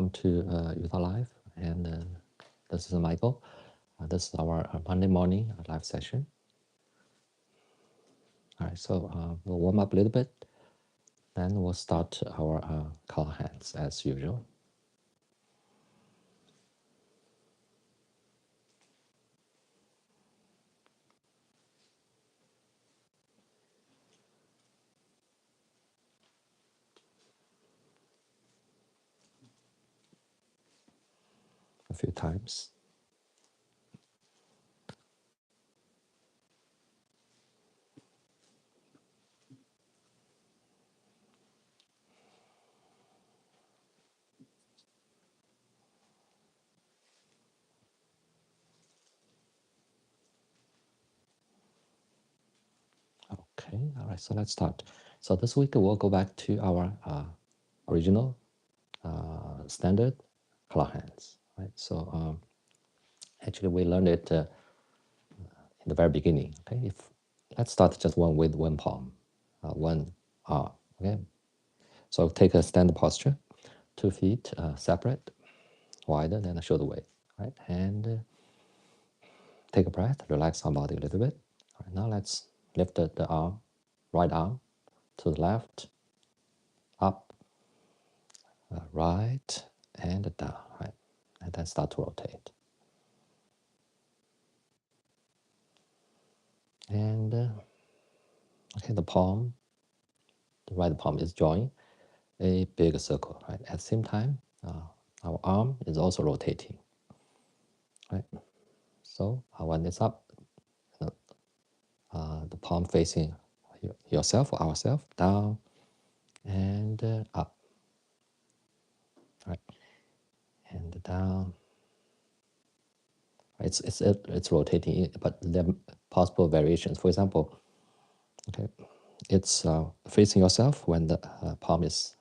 welcome to Yutao Life, and this is Michael. This is our Monday morning live session. All right, so we'll warm up a little bit, then we'll start our call hands as usual. A few times. Okay, all right, so let's start. So this week we'll go back to our original standard claw hands, right? So actually we learned it in the very beginning, okay? Let's start just with one palm, one arm, okay? So take a standard posture, 2 feet separate, wider than the shoulder width, right? And take a breath, relax our body a little bit. All right, now let's lift the arm, right arm to the left, up, right, and down, right? And then start to rotate. And okay, the right palm is drawing a big circle, right? At the same time, our arm is also rotating, right? So when it's up, the palm facing yourself or ourselves, down and up, right? And down. It's rotating, but there are possible variations. For example, okay, it's facing yourself when the palm is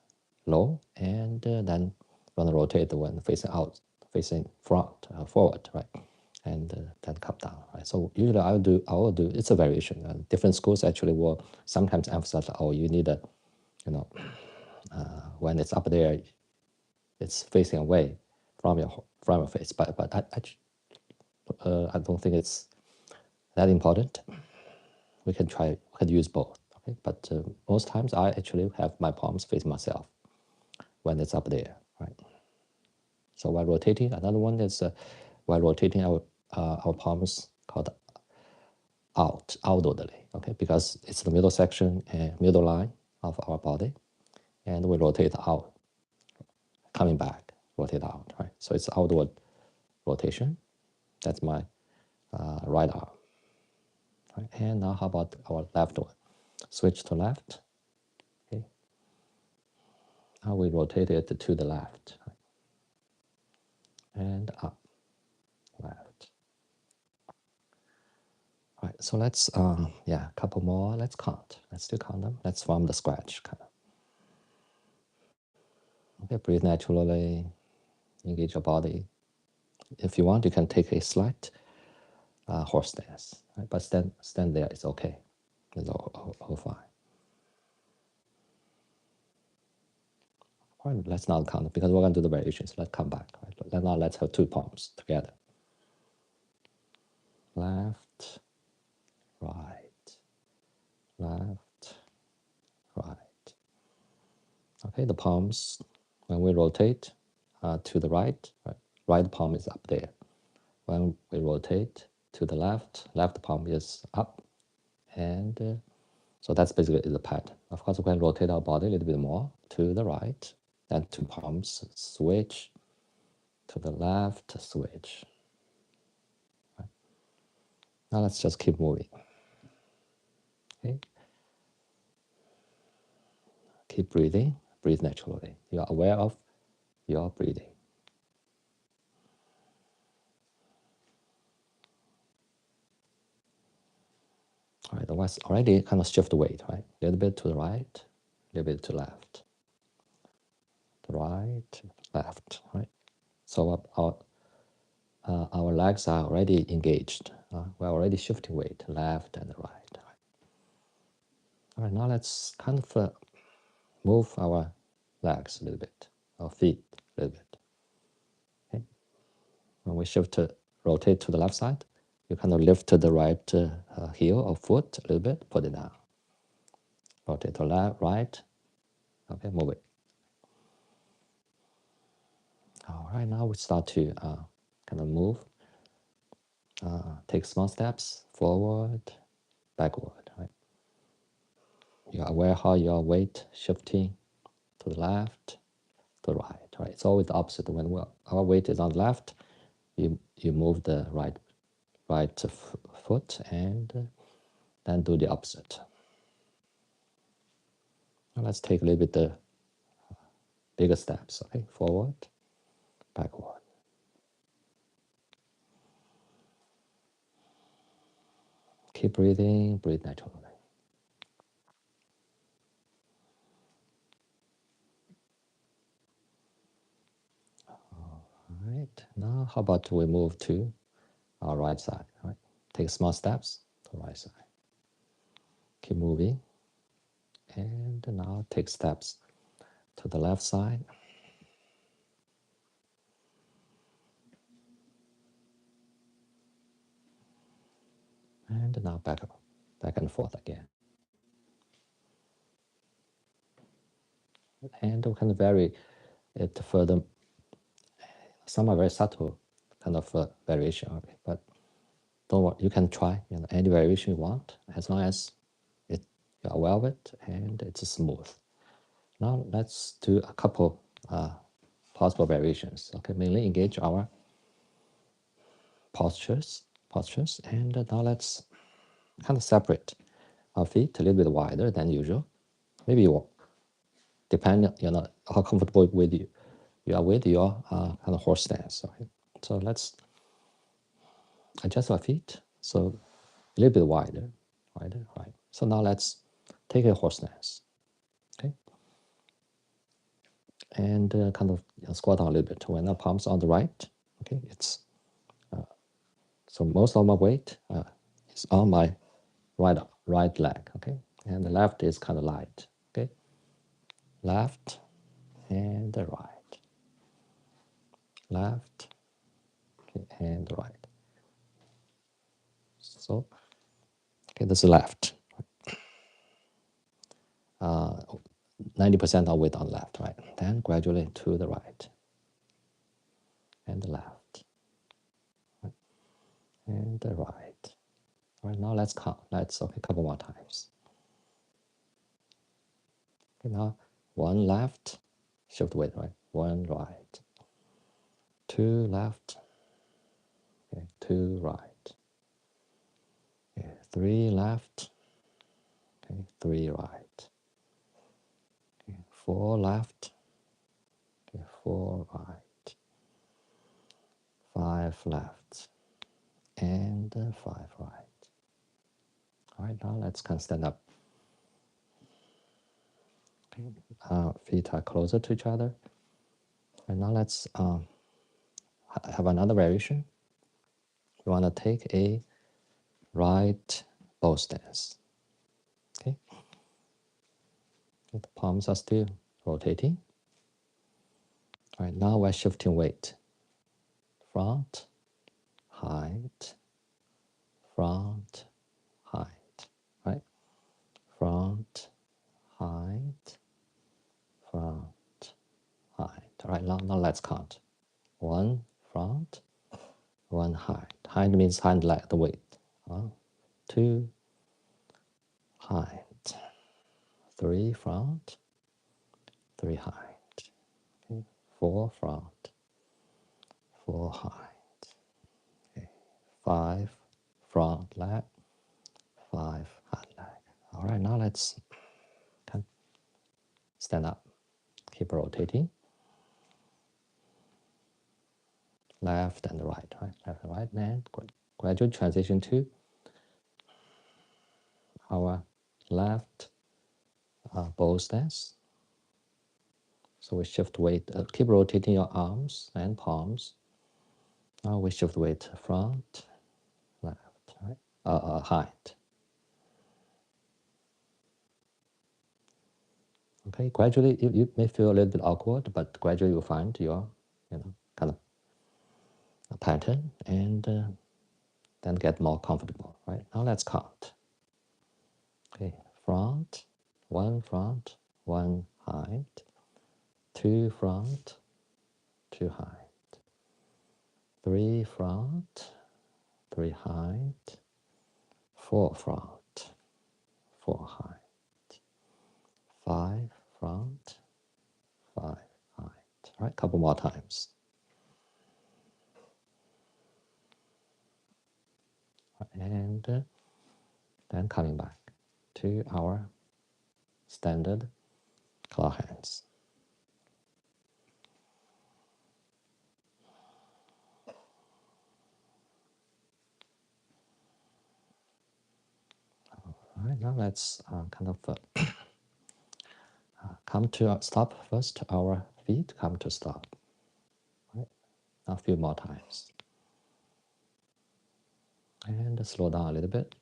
low, and then gonna rotate when facing out, facing forward, right? And then come down, right? So usually I will do. It's a variation. Different schools actually will sometimes emphasize, oh, you need a, when it's up there, it's facing away from your face. But I don't think it's that important. We can use both. Okay, but most times I actually have my palms facing myself when it's up there, right? So while rotating, another one is while rotating our palms called outwardly, okay, because it's the middle section and middle line of our body, and we rotate out, coming back, rotate out, right? So it's outward rotation. That's my right arm. Right? And now how about our left one? Switch to left. Okay. Now we rotate it to the left, right? And up, left. All right, so let's, a couple more. Let's count. Let's do count them. Let's from the scratch, kind of. Okay, breathe naturally. Engage your body. If you want, you can take a slight horse stance, right? But stand there. It's okay. It's all fine. All right, let's not count because we're going to do the variations. Let's come back. Right? Let's have 2 palms together. Left, right, left, right. Okay, the palms, when we rotate to the right, right palm is up there. When we rotate to the left palm is up. And so that's basically the pattern. Of course, we can rotate our body a little bit more to the right, then 2 palms, switch, to the left, switch. Right. Now let's just keep moving. Okay. Keep breathing, breathe naturally. You are aware of your breathing. All right, the West already kind of shift the weight, right? A little bit to the right, a little bit to left. The right, left, right? So our legs are already engaged. We're already shifting weight, left and right. All right, now let's kind of move our legs a little bit, our feet a little bit. we shift to rotate to the left side. You kind of lift the right heel or foot a little bit, put it down. Rotate to left, right. Okay, move it. All right, now we start to kind of move. Take small steps forward, backward. Right? You are aware how your weight shifting to the left, to the right. Right? It's always the opposite. When our weight is on the left, you move the right foot and then do the opposite. Now let's take a little bit bigger steps. Okay, forward, backward. Keep breathing, breathe naturally. All right, now how about we move to our right side, right? Take small steps to the right side. Keep moving. And now take steps to the left side. And now back and forth again. And we can vary it further. Some are very subtle kind of variation, okay? But don't worry, you can try any variation you want as long as you're aware of it and it's smooth. Now let's do a couple possible variations. Okay, mainly engage our postures, and now let's kind of separate our feet a little bit wider than usual. Maybe you depending how comfortable with you are with your kind of horse stance. Okay, so let's adjust our feet so a little bit wider, right? So now let's take a horse stance, okay, and kind of squat down a little bit when the palms on the right. Okay, it's so most of my weight is on my right leg. Okay, and the left is kind of light. Okay, left and the right, left, okay, and right. So, okay, this is left. 90% of weight on the left, right? Then gradually to the right and the left, right? And the right. All right, now let's count. Let's, okay, a couple more times. Okay, now one left, shift weight, right? One right, two left, okay, two right, okay, three left, okay, three right, okay, four left, okay, four right, five left, and five right. All right, now let's kind of stand up. Okay. Feet are closer to each other. And now let's have another variation. We want to take a right bow stance. Okay. The palms are still rotating. All right, now we're shifting weight. Front, height, front, height, right? Front, height, front, height. All right, now let's count. One front, one height. Height means hind leg, the weight. Two height, three front, three height. Okay. Four front, four height. Okay. Five front leg, five hind leg. All right, now let's stand up. Keep rotating. Left and right, right? Left and right, and gradual transition to our left bow stance. So we shift weight, keep rotating your arms and palms. Now we shift weight front, left, right? Height. Okay, gradually you may feel a little bit awkward, but gradually you'll find your, kind of pattern and then get more comfortable. Right, now let's count. Okay, front, one, height, two front, two height, three front, three height, four front, four height, five front, five height. All right, couple more times. And then coming back to our standard claw hands. All right, now let's kind of come to stop first. Our feet come to stop. Right, now a few more times. And slow down a little bit.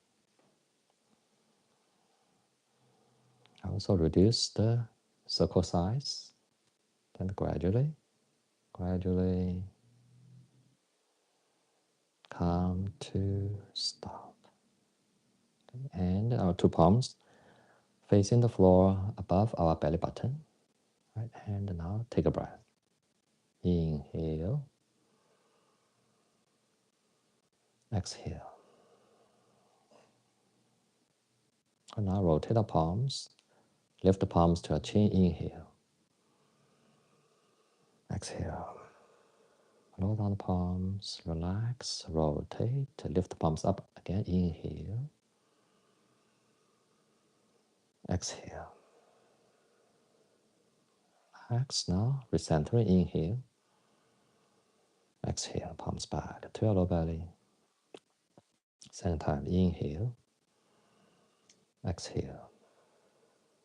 Also reduce the circle size. Then gradually come to stop. And our two palms facing the floor above our belly button. Right, and now take a breath. Inhale. Exhale. And now rotate the palms. Lift the palms to a chin. Inhale. Exhale. Roll down the palms. Relax. Rotate. Lift the palms up again. Inhale. Exhale. Relax now. Recenter. Inhale. Exhale. Palms back to your lower belly. Same time. Inhale. Exhale.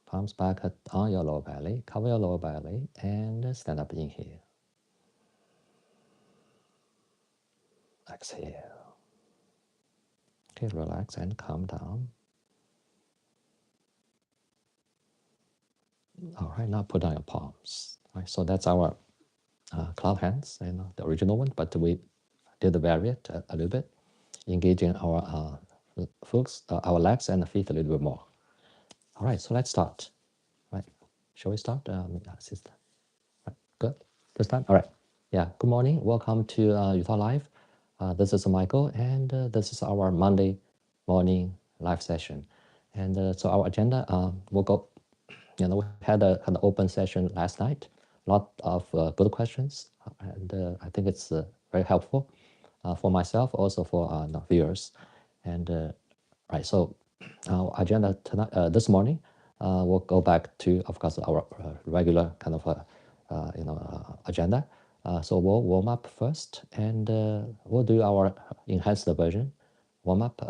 Palms back on your lower belly. Cover your lower belly and stand up. Inhale. Exhale. Okay, relax and calm down. All right, now put down your palms. All right, so that's our cloud hands, the original one, but we did vary it a little bit, engaging our our legs and feet a little bit more. All right, so let's start. Right, shall we start, sister? Right, good. This time, all right. Yeah. Good morning. Welcome to Yutao Life. This is Michael, and this is our Monday morning live session. And so our agenda will go. We had a kind of open session last night. A lot of good questions, and I think it's very helpful for myself, also for the viewers. And right, so our agenda tonight, this morning, we'll go back to, of course, our regular kind of agenda. So we'll warm up first, and we'll do our enhanced version warm up,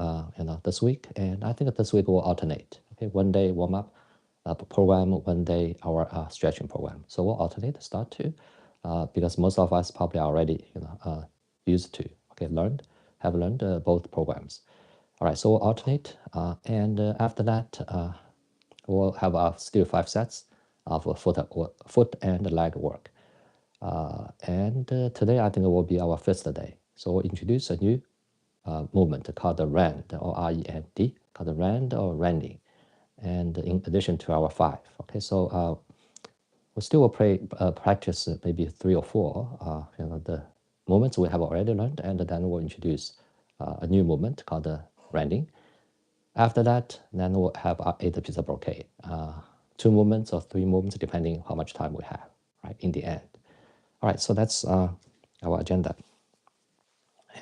this week. And I think this week we'll alternate. Okay, one day warm up program, one day our stretching program. So we'll alternate, start to, because most of us probably already used to, have learned both programs. All right, so we'll alternate, and after that, we'll have still 5 sets of foot and leg work. And today I think it will be our first day. So we'll introduce a new movement called the RAND, or R-E-N-D, called the RAND or Randing, and in addition to our 5. Okay, so we still will practice maybe 3 or 4, the movements we have already learned, and then we'll introduce a new movement called the Randing. After that, then we'll have our 8 piece of brocade, 2 movements or 3 movements, depending how much time we have, right, in the end. All right, so that's our agenda.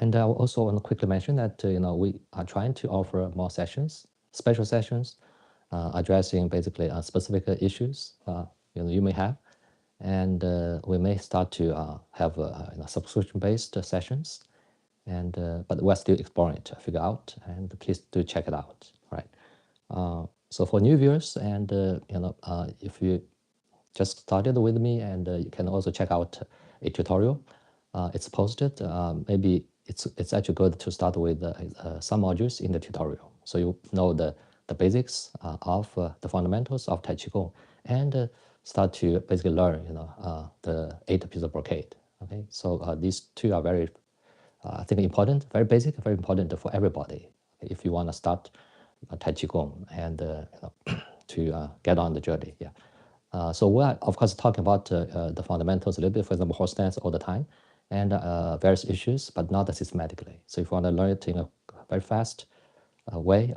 And I also want to quickly mention that, we are trying to offer more sessions, special sessions, addressing basically specific issues, you may have. And we may start to have subscription-based sessions. And but we're still exploring it to figure out, and please do check it out, right? So for new viewers, and if you just started with me, and you can also check out a tutorial. It's posted. Maybe it's actually good to start with some modules in the tutorial, so you know the basics of the fundamentals of Tai Chi Qigong, and start to basically learn the 8 piece of brocade. Okay, so these two are very I think important, very basic, very important for everybody. If you want to start Taichi Qigong and to get on the journey, yeah. So we're of course talking about the fundamentals a little bit, for example, horse stance all the time, and various issues, but not systematically. So if you want to learn it in a very fast way,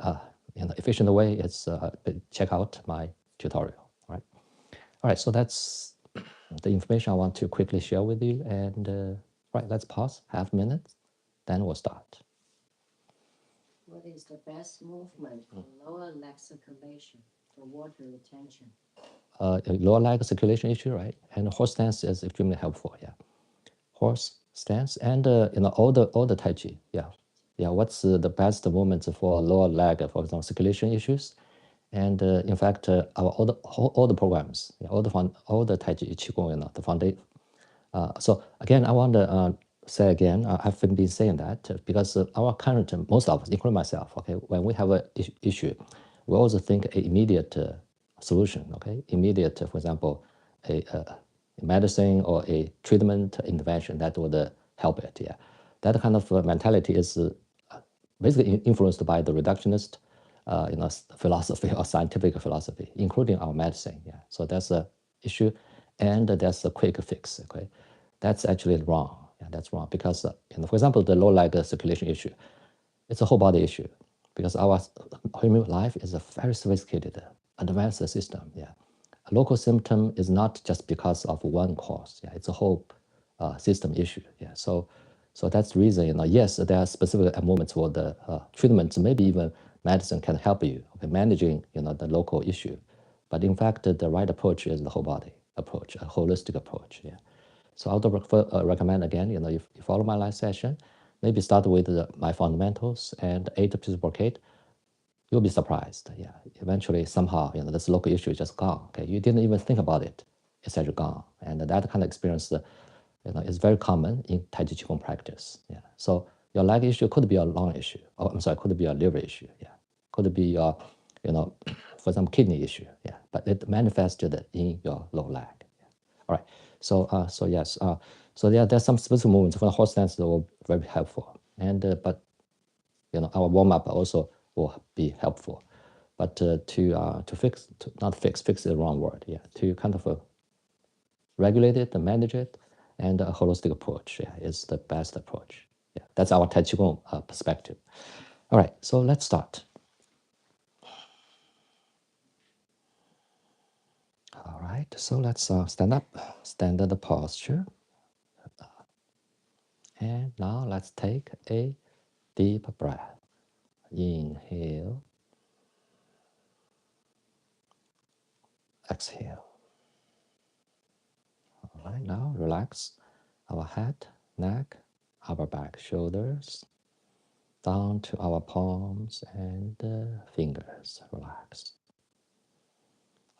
in an efficient way, it's check out my tutorial. All right. All right. So that's the information I want to quickly share with you. And right, let's pause half a minute, then we'll start. What is the best movement for lower leg circulation for water retention? Lower leg circulation issue, right? And horse stance is extremely helpful. Yeah, horse stance and all the Tai Chi. Yeah, yeah. What's the best movement for lower leg, for example, circulation issues? And in fact, our all the programs, yeah, all the Tai Chi Qigong, the foundation. So again, I want to say again, I've been saying that because our current, most of us, including myself, okay, when we have an issue, we also think a immediate solution, okay, immediate, for example, a medicine or a treatment intervention that would help it. Yeah, that kind of mentality is basically influenced by the reductionist, philosophy or scientific philosophy, including our medicine. Yeah, so that's a issue, and that's a quick fix. Okay, that's actually wrong. Yeah, that's wrong because for example, the low leg circulation issue, it's a whole body issue because our human life is a very sophisticated, advanced system. Yeah, a local symptom is not just because of one cause. Yeah, it's a whole system issue. Yeah, so that's the reason. Yes, there are specific moments for the treatments, maybe even medicine can help you managing the local issue, but in fact, the right approach is the whole body approach, a holistic approach. Yeah. So I would recommend again, if you follow my last session, maybe start with my fundamentals and 8 per Kate. You'll be surprised. Yeah, eventually somehow this local issue is just gone. Okay, you didn't even think about it. It's actually gone, and that kind of experience, is very common in Taichi Qigong practice. Yeah, so your leg issue could be a lung issue. Oh, I'm sorry, could be a liver issue. Yeah, could be your, for example, kidney issue. Yeah, but it manifested in your lower leg. Yeah. All right. So yes. So yeah, there's some specific movements for the horse stance that will be very helpful. And but our warm up also will be helpful. But to fix, not fix, fix is the wrong word. Yeah, to kind of regulate it and manage it, and a holistic approach, yeah, is the best approach. Yeah, that's our Tai Chi Gong perspective. All right, so let's start. All right, so let's stand up, standard posture. And now let's take a deep breath. Inhale, exhale. All right, now relax our head, neck, our back, shoulders, down to our palms and fingers. Relax.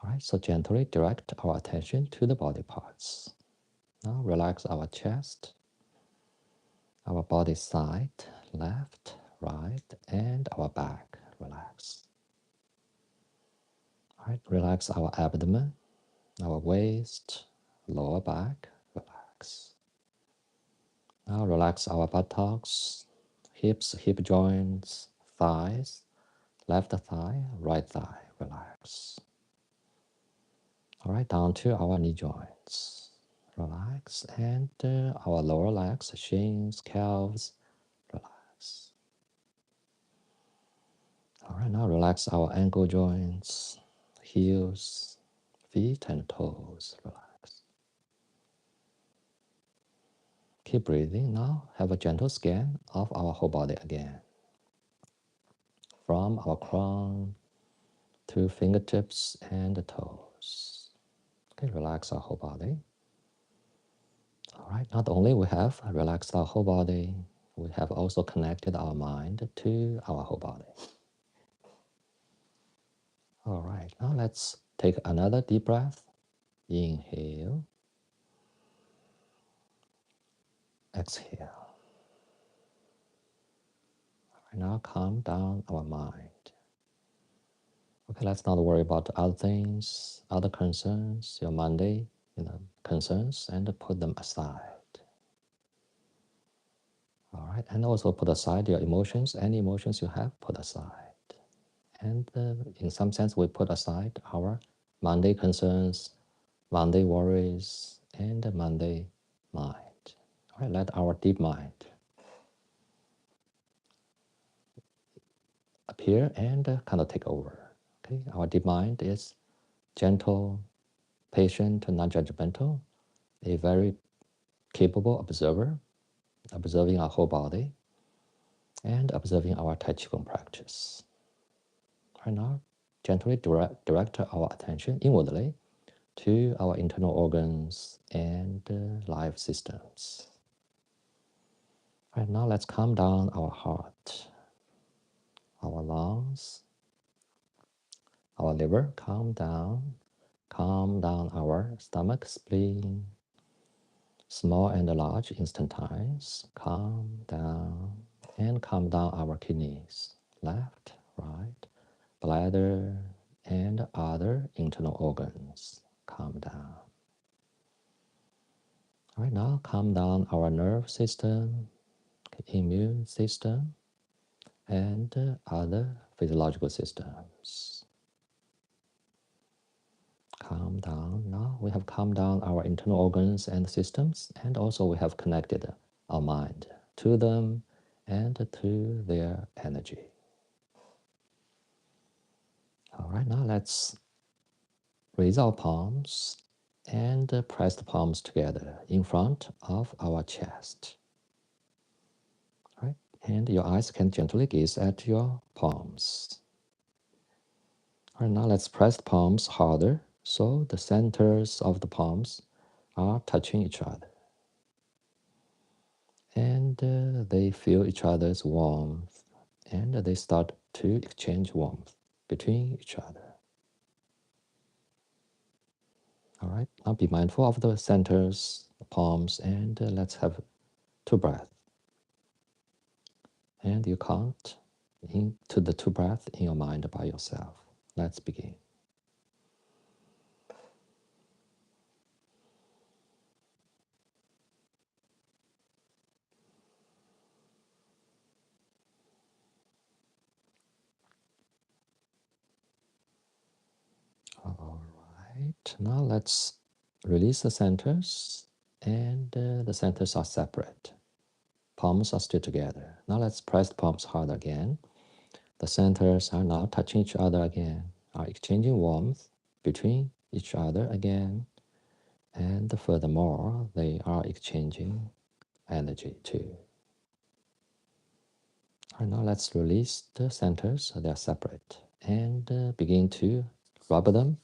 All right, so gently direct our attention to the body parts. Now relax our chest, our body side, left, right, and our back. Relax. All right, relax our abdomen, our waist, lower back. Relax. Now relax our buttocks, hips, hip joints, thighs, left thigh, right thigh. Relax. All right, down to our knee joints. Relax. And our lower legs, shins, calves. Relax. All right, now relax our ankle joints, heels, feet, and toes. Relax. Keep breathing. Now have a gentle scan of our whole body again. From our crown to fingertips and the toes. Okay, relax our whole body. All right, not only we have relaxed our whole body, we have also connected our mind to our whole body. All right, now let's take another deep breath. Inhale, exhale. All right, now calm down our mind. Okay, let's not worry about other things, other concerns, your Monday, concerns, and put them aside. All right, right? And also put aside your emotions, any emotions you have, put aside. And in some sense, we put aside our Monday concerns, Monday worries, and Monday mind. All right, let our deep mind appear and kind of take over. Okay, our deep mind is gentle, patient, non-judgmental, a very capable observer, observing our whole body and observing our Tai Chi Qigong practice. Right now, gently direct our attention inwardly to our internal organs and life systems. Right now, let's calm down our heart, our lungs, our liver, calm down our stomach, spleen, small and large intestines, calm down, and calm down our kidneys, left, right, bladder, and other internal organs, calm down. Right now, calm down our nerve system, immune system, and other physiological systems. Calm down. Now we have calmed down our internal organs and systems, and also we have connected our mind to them and to their energy. All right, now let's raise our palms and press the palms together in front of our chest. All right, and your eyes can gently gaze at your palms. All right, now let's press the palms harder so the centers of the palms are touching each other. And they feel each other's warmth and they start to exchange warmth between each other. All right, now be mindful of the centers, the palms, and let's have 2 breaths. And you count into the 2 breaths in your mind by yourself. Let's begin. All right, now let's release the centers, and the centers are separate. Palms are still together. Now let's press the palms hard again. The centers are now touching each other again, are exchanging warmth between each other again, and furthermore, they are exchanging energy too. And now let's release the centers, so they are separate, and begin to rub them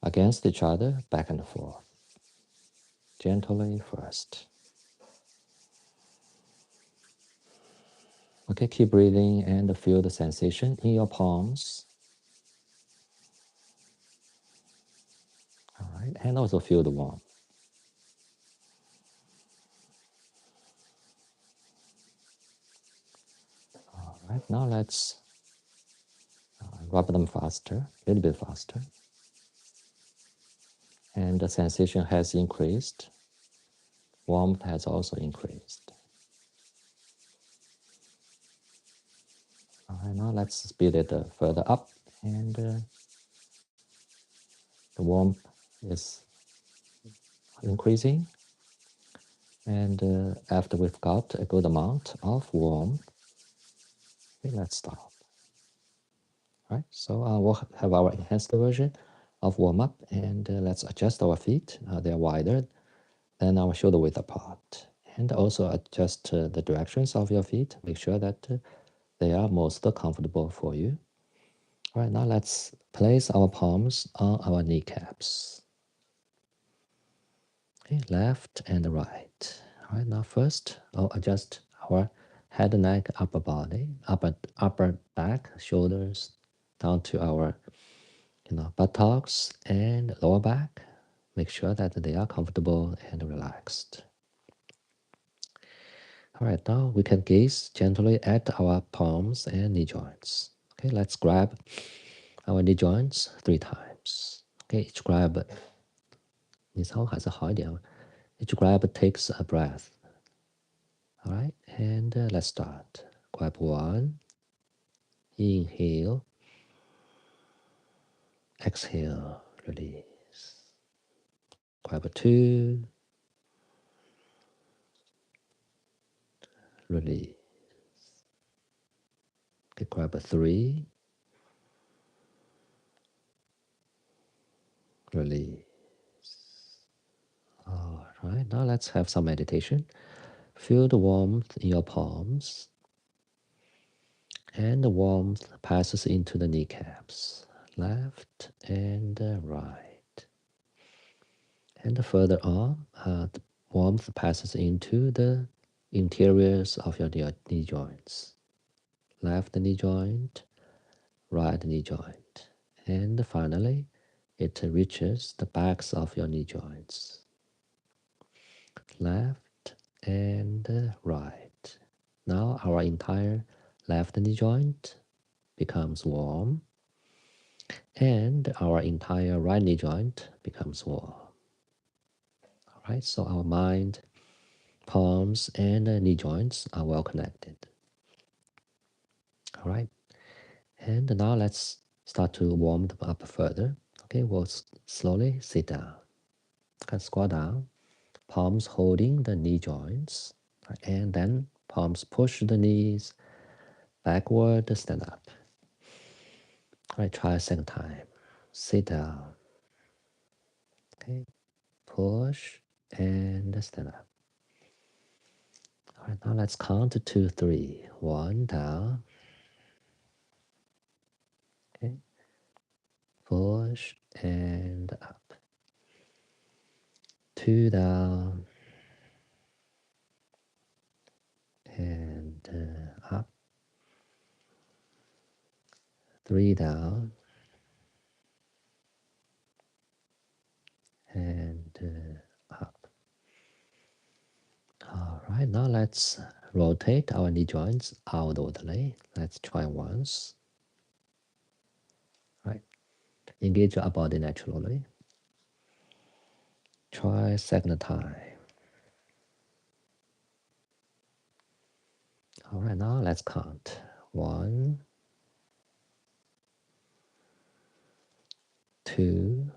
against each other back and forth. Gently first. Okay, keep breathing and feel the sensation in your palms. All right, and also feel the warmth. All right, now let's rub them faster, a little bit faster. And the sensation has increased. Warmth has also increased. All right, now let's speed it further up, and the warmth is increasing. And after we've got a good amount of warmth, okay, let's stop. All right, so we'll have our enhanced version of warm up, and let's adjust our feet. They're wider than our shoulder width apart, and also adjust the directions of your feet. Make sure that they are most comfortable for you. All right, now let's place our palms on our kneecaps. Okay, left and right. All right, now first I'll adjust our head, neck, upper body, upper back, shoulders, down to our buttocks and lower back. Make sure that they are comfortable and relaxed. All right, now we can gaze gently at our palms and knee joints. Okay, let's grab our knee joints 3 times. Okay, each grab, 你稍微还是好一点. Each grab takes a breath. All right, And let's start. Grab one. Inhale. Exhale. Release. Grab two. Release. Okay, grab three. Release. All right, now let's have some meditation. Feel the warmth in your palms, and the warmth passes into the kneecaps, left and right. And the further arm, the warmth passes into the interiors of your knee joints, left knee joint, right knee joint. And finally, it reaches the backs of your knee joints, left and right. Now our entire left knee joint becomes warm, and our entire right knee joint becomes warm. All right, so our mind, palms, and knee joints are well connected. All right, and now let's start to warm them up further. Okay, we'll slowly sit down. Okay, squat down, palms holding the knee joints, and then palms push the knees backward, stand up. All right, try a second time. Sit down. Okay, push and stand up. All right, now let's count to 3. 1 down. Okay, push and up. 2 down and up. 3 down and up. All right, now let's rotate our knee joints outwardly. Let's try once. Right, engage your body naturally. Try second time. All right, now let's count. 1, 2,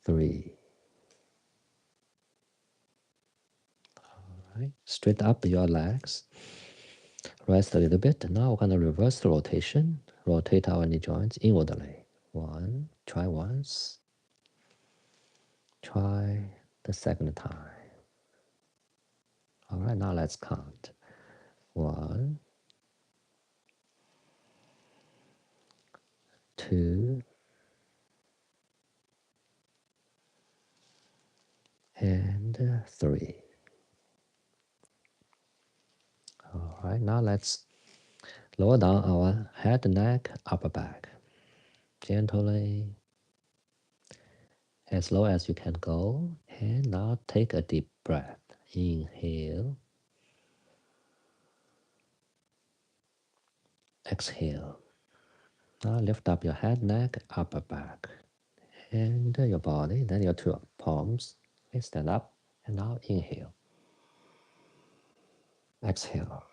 3. All right, straight up your legs. Rest a little bit. Now we're going to reverse the rotation. Rotate our knee joints inwardly. 1, try once. Try the second time. All right, now let's count. 1, 2, and 3. All right, now let's lower down our head, neck, upper back. Gently, as low as you can go. And now take a deep breath. Inhale. Exhale. Now lift up your head, neck, upper back, and your body, then your two palms. Okay, stand up, and now inhale. Exhale.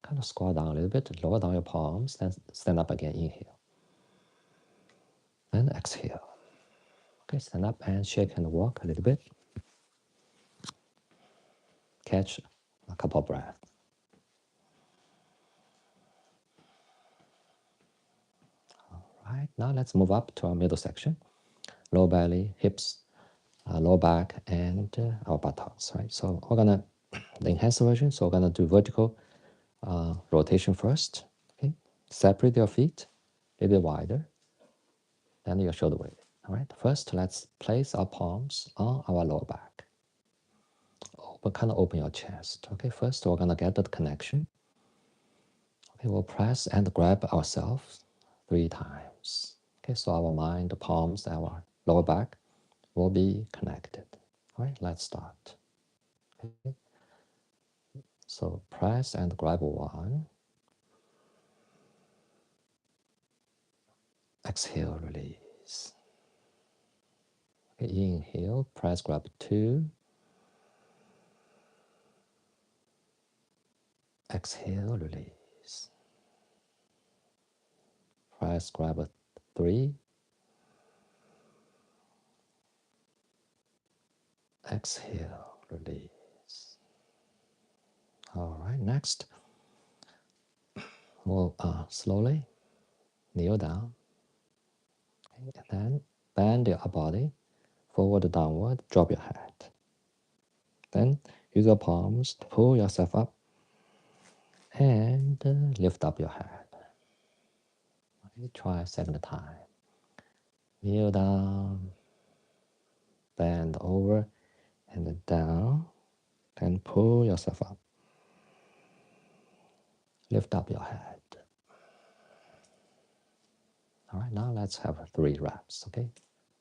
Kind of squat down a little bit, lower down your palms, then stand up again, inhale. And exhale. Okay, stand up and shake and walk a little bit. Catch a couple of breaths. All right, now let's move up to our middle section. Lower belly, hips, lower back, and our buttocks, right? So we're gonna, the enhanced version, so we're gonna do vertical rotation first, okay? Separate your feet a little bit wider, then your shoulder width, all right? First, let's place our palms on our lower back. Kind of open your chest, okay? First, we're gonna get that connection. Okay, we'll press and grab ourselves 3 times. Okay, so our mind, the palms, our lower back will be connected. All right, let's start. Okay. So press and grab 1. Exhale, release. Okay, inhale, press grab 2. Exhale, release. Press grab 3. Exhale, release. All right, next, move slowly, kneel down, and then bend your body, forward, downward, drop your head. Then use your palms to pull yourself up and lift up your head. Okay, try second time. Kneel down, bend over and down, then pull yourself up. Lift up your head. All right, now let's have 3 reps, okay?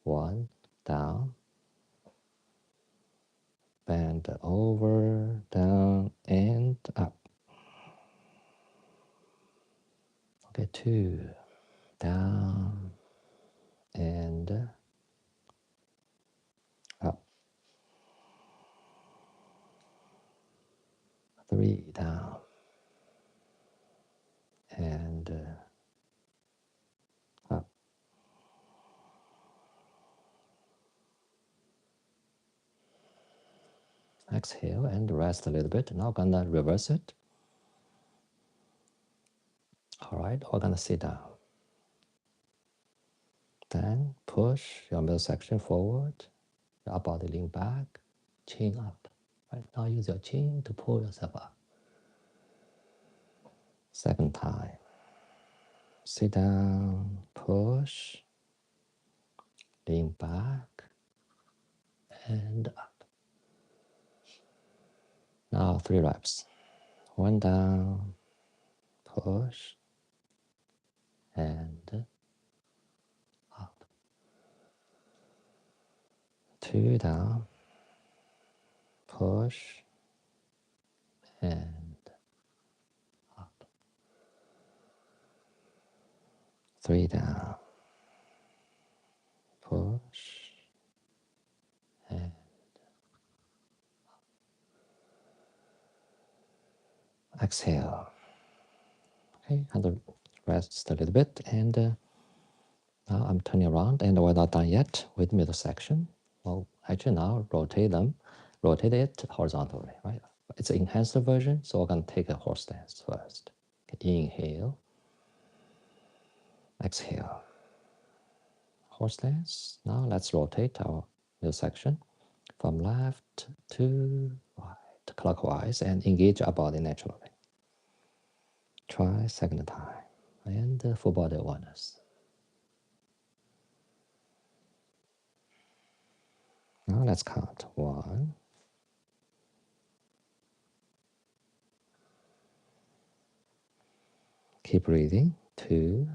1, down, bend over, down, and up. Okay, 2, down, and up. 3, down, and up. Exhale and rest a little bit. Now gonna reverse it. All right, we're gonna sit down. Then push your middle section forward, your body lean back, chin up. Right now use your chin to pull yourself up. Second time. Sit down, push, lean back, and up. Now 3 reps. 1 down, push, and up. 2 down, push, and up. 3 down, push, and exhale. Okay, and rest a little bit, and now I'm turning around, and we're not done yet with middle section. Well, actually now rotate it horizontally, right? It's an enhanced version, so we're gonna take a horse stance first. Okay, inhale, exhale. Horse stance. Now let's rotate our middle section from left to right, clockwise, and engage our body naturally. Try second time, and full body awareness. Now let's count. 1, keep breathing. 2,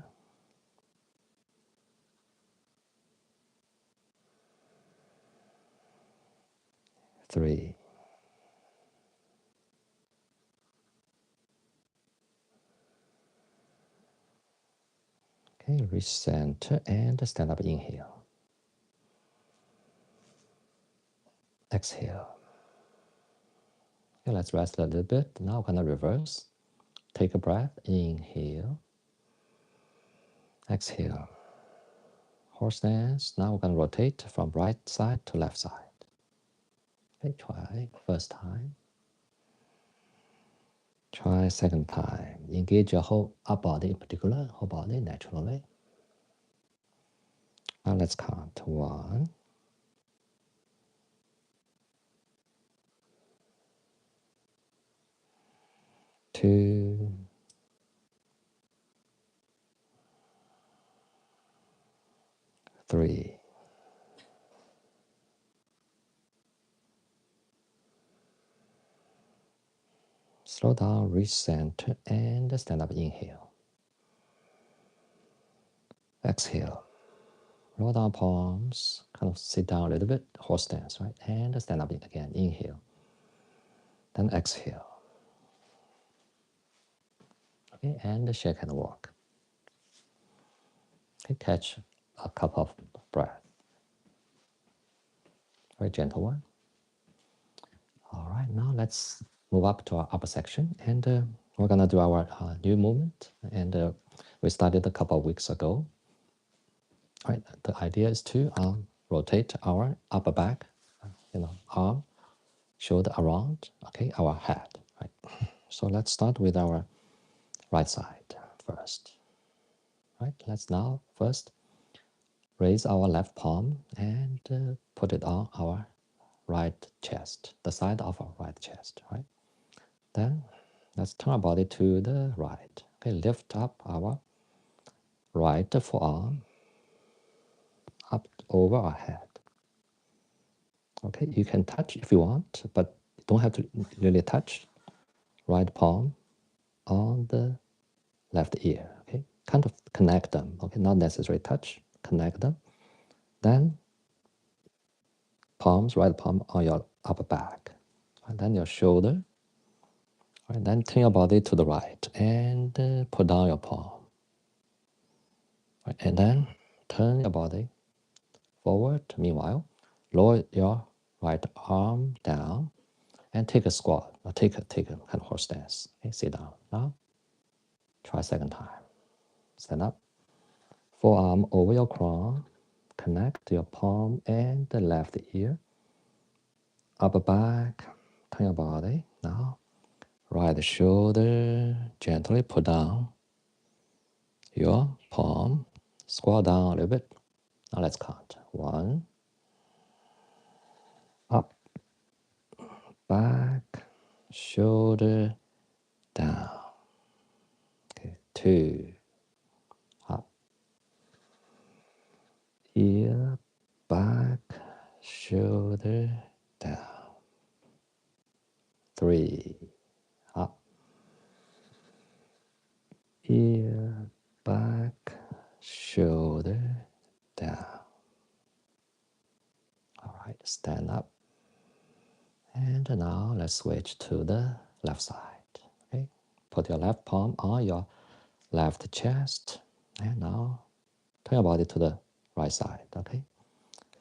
3, okay, recenter and stand up, inhale. Exhale. Okay, let's rest a little bit. Now we're gonna reverse. Take a breath, inhale, exhale. Horse stance. Now we're gonna rotate from right side to left side. Okay, try first time. Try second time. Engage your whole upper body, in particular, whole body naturally. Now let's count. 1, 2, 3. Slow down, recenter, and stand up, inhale. Exhale. Roll down palms, kind of sit down a little bit, horse stance, right? And stand up again, inhale. Then exhale. Okay, and shake and walk. Okay, catch a cup of breath. very gentle one. All right, now let's move up to our upper section, and we're gonna do our new movement, and we started a couple of weeks ago. All right, the idea is to rotate our upper back, arm, shoulder around, okay, our head, right? So let's start with our right side first, right? Let's now first raise our left palm and put it on our right chest, the side of our right chest, right? Then let's turn our body to the right. Okay, lift up our right forearm up over our head. Okay, you can touch if you want, but you don't have to really touch. Right palm on the left ear. Okay, kind of connect them. Okay, not necessarily touch, connect them. Then palms, right palm on your upper back, and then your shoulder. And then turn your body to the right and put down your palm. Right, and then turn your body forward. Meanwhile, lower your right arm down and take a squat. Or take a kind of horse stance. Okay, sit down. Now, try second time. Stand up. Forearm over your crown. Connect your palm and the left ear. Upper back. Turn your body. Now, right shoulder. Gently put down your palm. Squat down a little bit. Now let's count. 1, up, back, shoulder, down. Okay, 2, up, ear, back, shoulder, down. 3, up, ear, back, shoulder, down. All right, stand up. And now let's switch to the left side. Okay, put your left palm on your left chest. And now turn your body to the right side. Okay,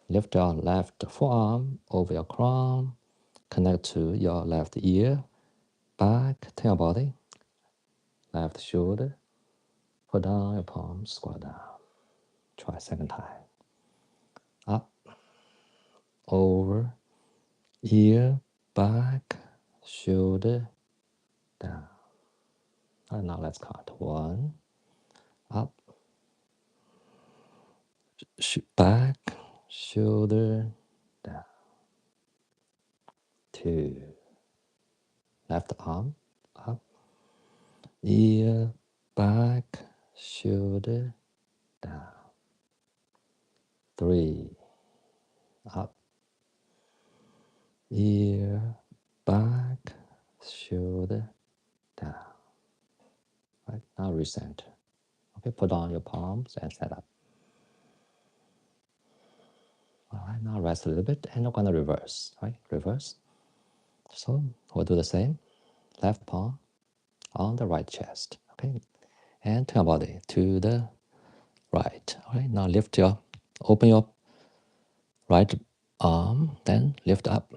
lift your left forearm over your crown. Connect to your left ear. Back, turn your body. Left shoulder. Put down your palm, squat down. Try second time. Up, over, ear, back, shoulder, down. And now let's count. 1, up, back, shoulder, down. 2, left arm, up, ear, back, shoulder, down. 3, up, ear, back, shoulder, down. Right, now recenter. Okay, put on your palms and stand up. All right, now rest a little bit and we're gonna reverse, right? Reverse. So we'll do the same. Left palm on the right chest, okay? And turn your body to the right. All right, now open your right arm, then lift up.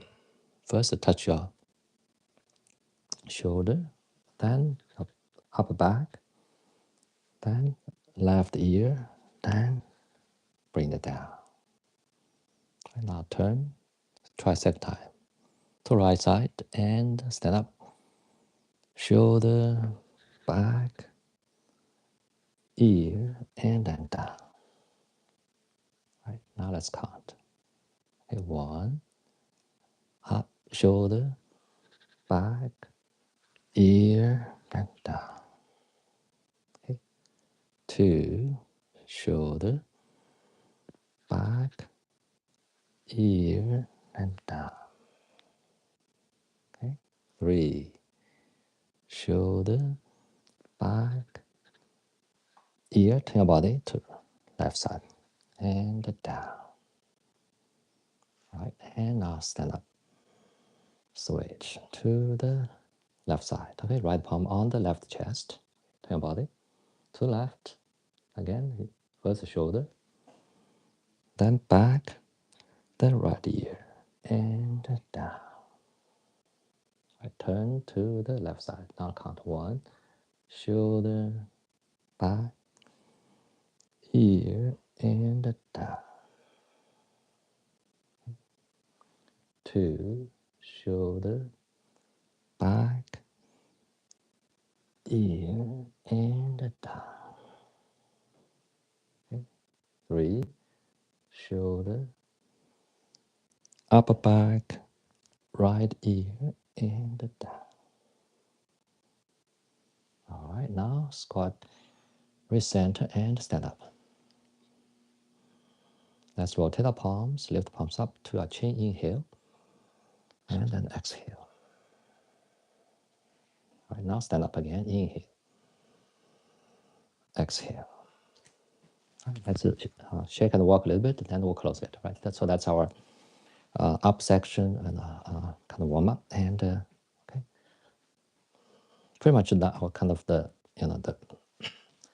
First touch your shoulder, then upper back, then left ear, then bring it down. And now turn, try second time. To right side and stand up. Shoulder, back, ear, and then down. Right, now let's count. Okay, 1, up, shoulder, back, ear, and down. Okay, 2, shoulder, back, ear, and down. Okay, 3, shoulder, back, ear, turn your body to left side, and down. Right, and now stand up. Switch to the left side. Okay, right palm on the left chest. Turn your body to the left. Again, first the shoulder, then back, then right ear. and down. I turn to the left side. Now count 1, shoulder, back, ear, and down. 2, shoulder, back, ear, and down. Okay. 3, shoulder, upper back, right ear, and down. All right, now squat, recenter, and stand up. Let's rotate our palms, lift palms up to our chin, inhale, and then exhale. All right, now stand up again, inhale, exhale. All right, let's shake and walk a little bit, then we'll close it, right? So that's our up section and kind of warm up, and okay, pretty much that our kind of the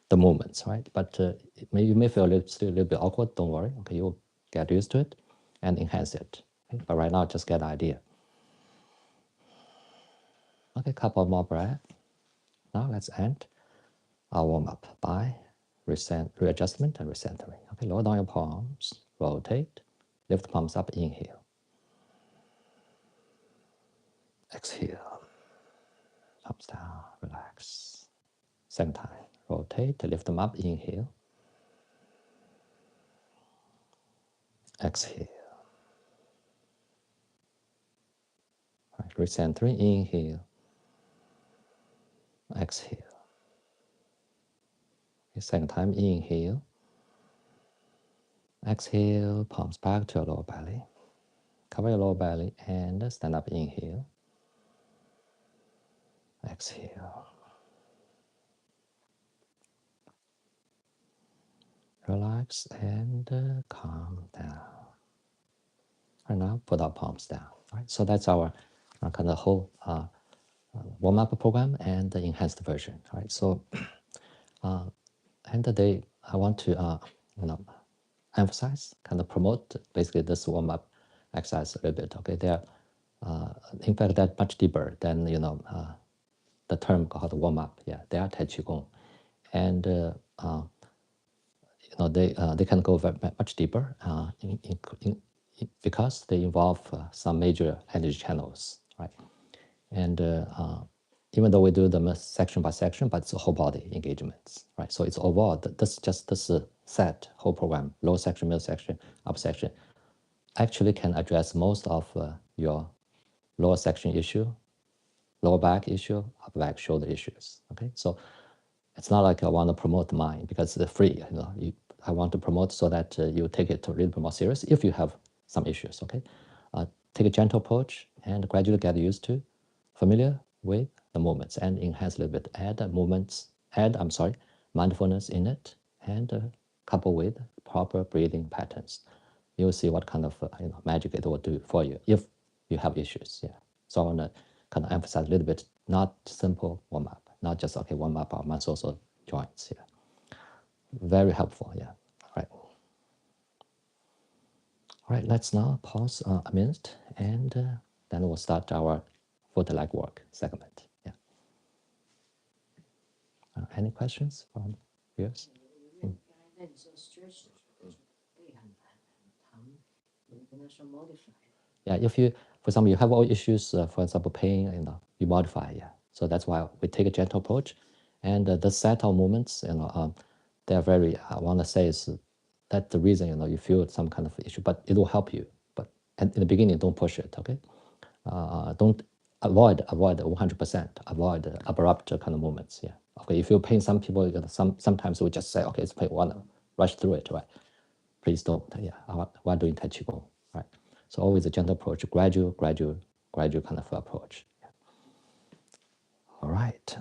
the movements, right? But you may feel still a little bit awkward. Don't worry. Okay, you'll get used to it and enhance it. Okay? But right now, just get the idea. Okay, couple more breaths. Now let's end our warm up by readjustment and recentering. Okay, lower down your palms, rotate, lift palms up, inhale, exhale, palms down, relax. Same time, rotate, lift them up, inhale, exhale. Right, recentering, inhale, exhale. Okay, same time, inhale, exhale, palms back to your lower belly. Cover your lower belly and stand up, inhale, exhale. Relax and calm down. And now put our palms down. Right? So that's our kind of whole warm-up program and the enhanced version. Right? So and today I want to emphasize, kind of promote basically this warm-up exercise a little bit. Okay, they're in fact they're much deeper than the term called warm-up. Yeah, they are Taichi Qigong, and they can go much deeper because they involve some major energy channels, right? And even though we do them section by section, but it's a whole body engagements, right? So it's overall this set whole program, lower section, middle section, upper section, actually can address most of your lower section issue, lower back issue, upper back shoulder issues. Okay, so it's not like I want to promote mine because it's free. I want to promote so that you take it a little bit more serious if you have some issues. Okay, take a gentle approach and gradually get used to, familiar with the movements and enhance a little bit. Mindfulness in it, and couple with proper breathing patterns. You'll see what kind of magic it will do for you if you have issues. Yeah. So I want to kind of emphasize a little bit, not simple warm up, not just okay warm up our muscles or joints. Yeah. Very helpful. Yeah. All right. All right. Let's now pause a minute, and then we'll start our foot leg work segment. Yeah. Any questions from viewers? 那你说 stretch 的时候，背很疼，你跟他说 modify。Yeah, if you, for example, you have all issues, for example, pain, you modify. Yeah, so that's why we take a gentle approach, and the set of movements, they are very. I want to say is that the reason you feel some kind of issue, but it will help you. But in the beginning, don't push it. Okay, don't avoid 100%. Avoid abrupt kind of movements. Yeah. Okay, if you pain, some people sometimes we just say, okay, it's pain, wanna rush through it, right? Please don't. Yeah, we're doing Tai Chi Qigong, right? So always a gentle approach, gradual kind of approach. Yeah. All right.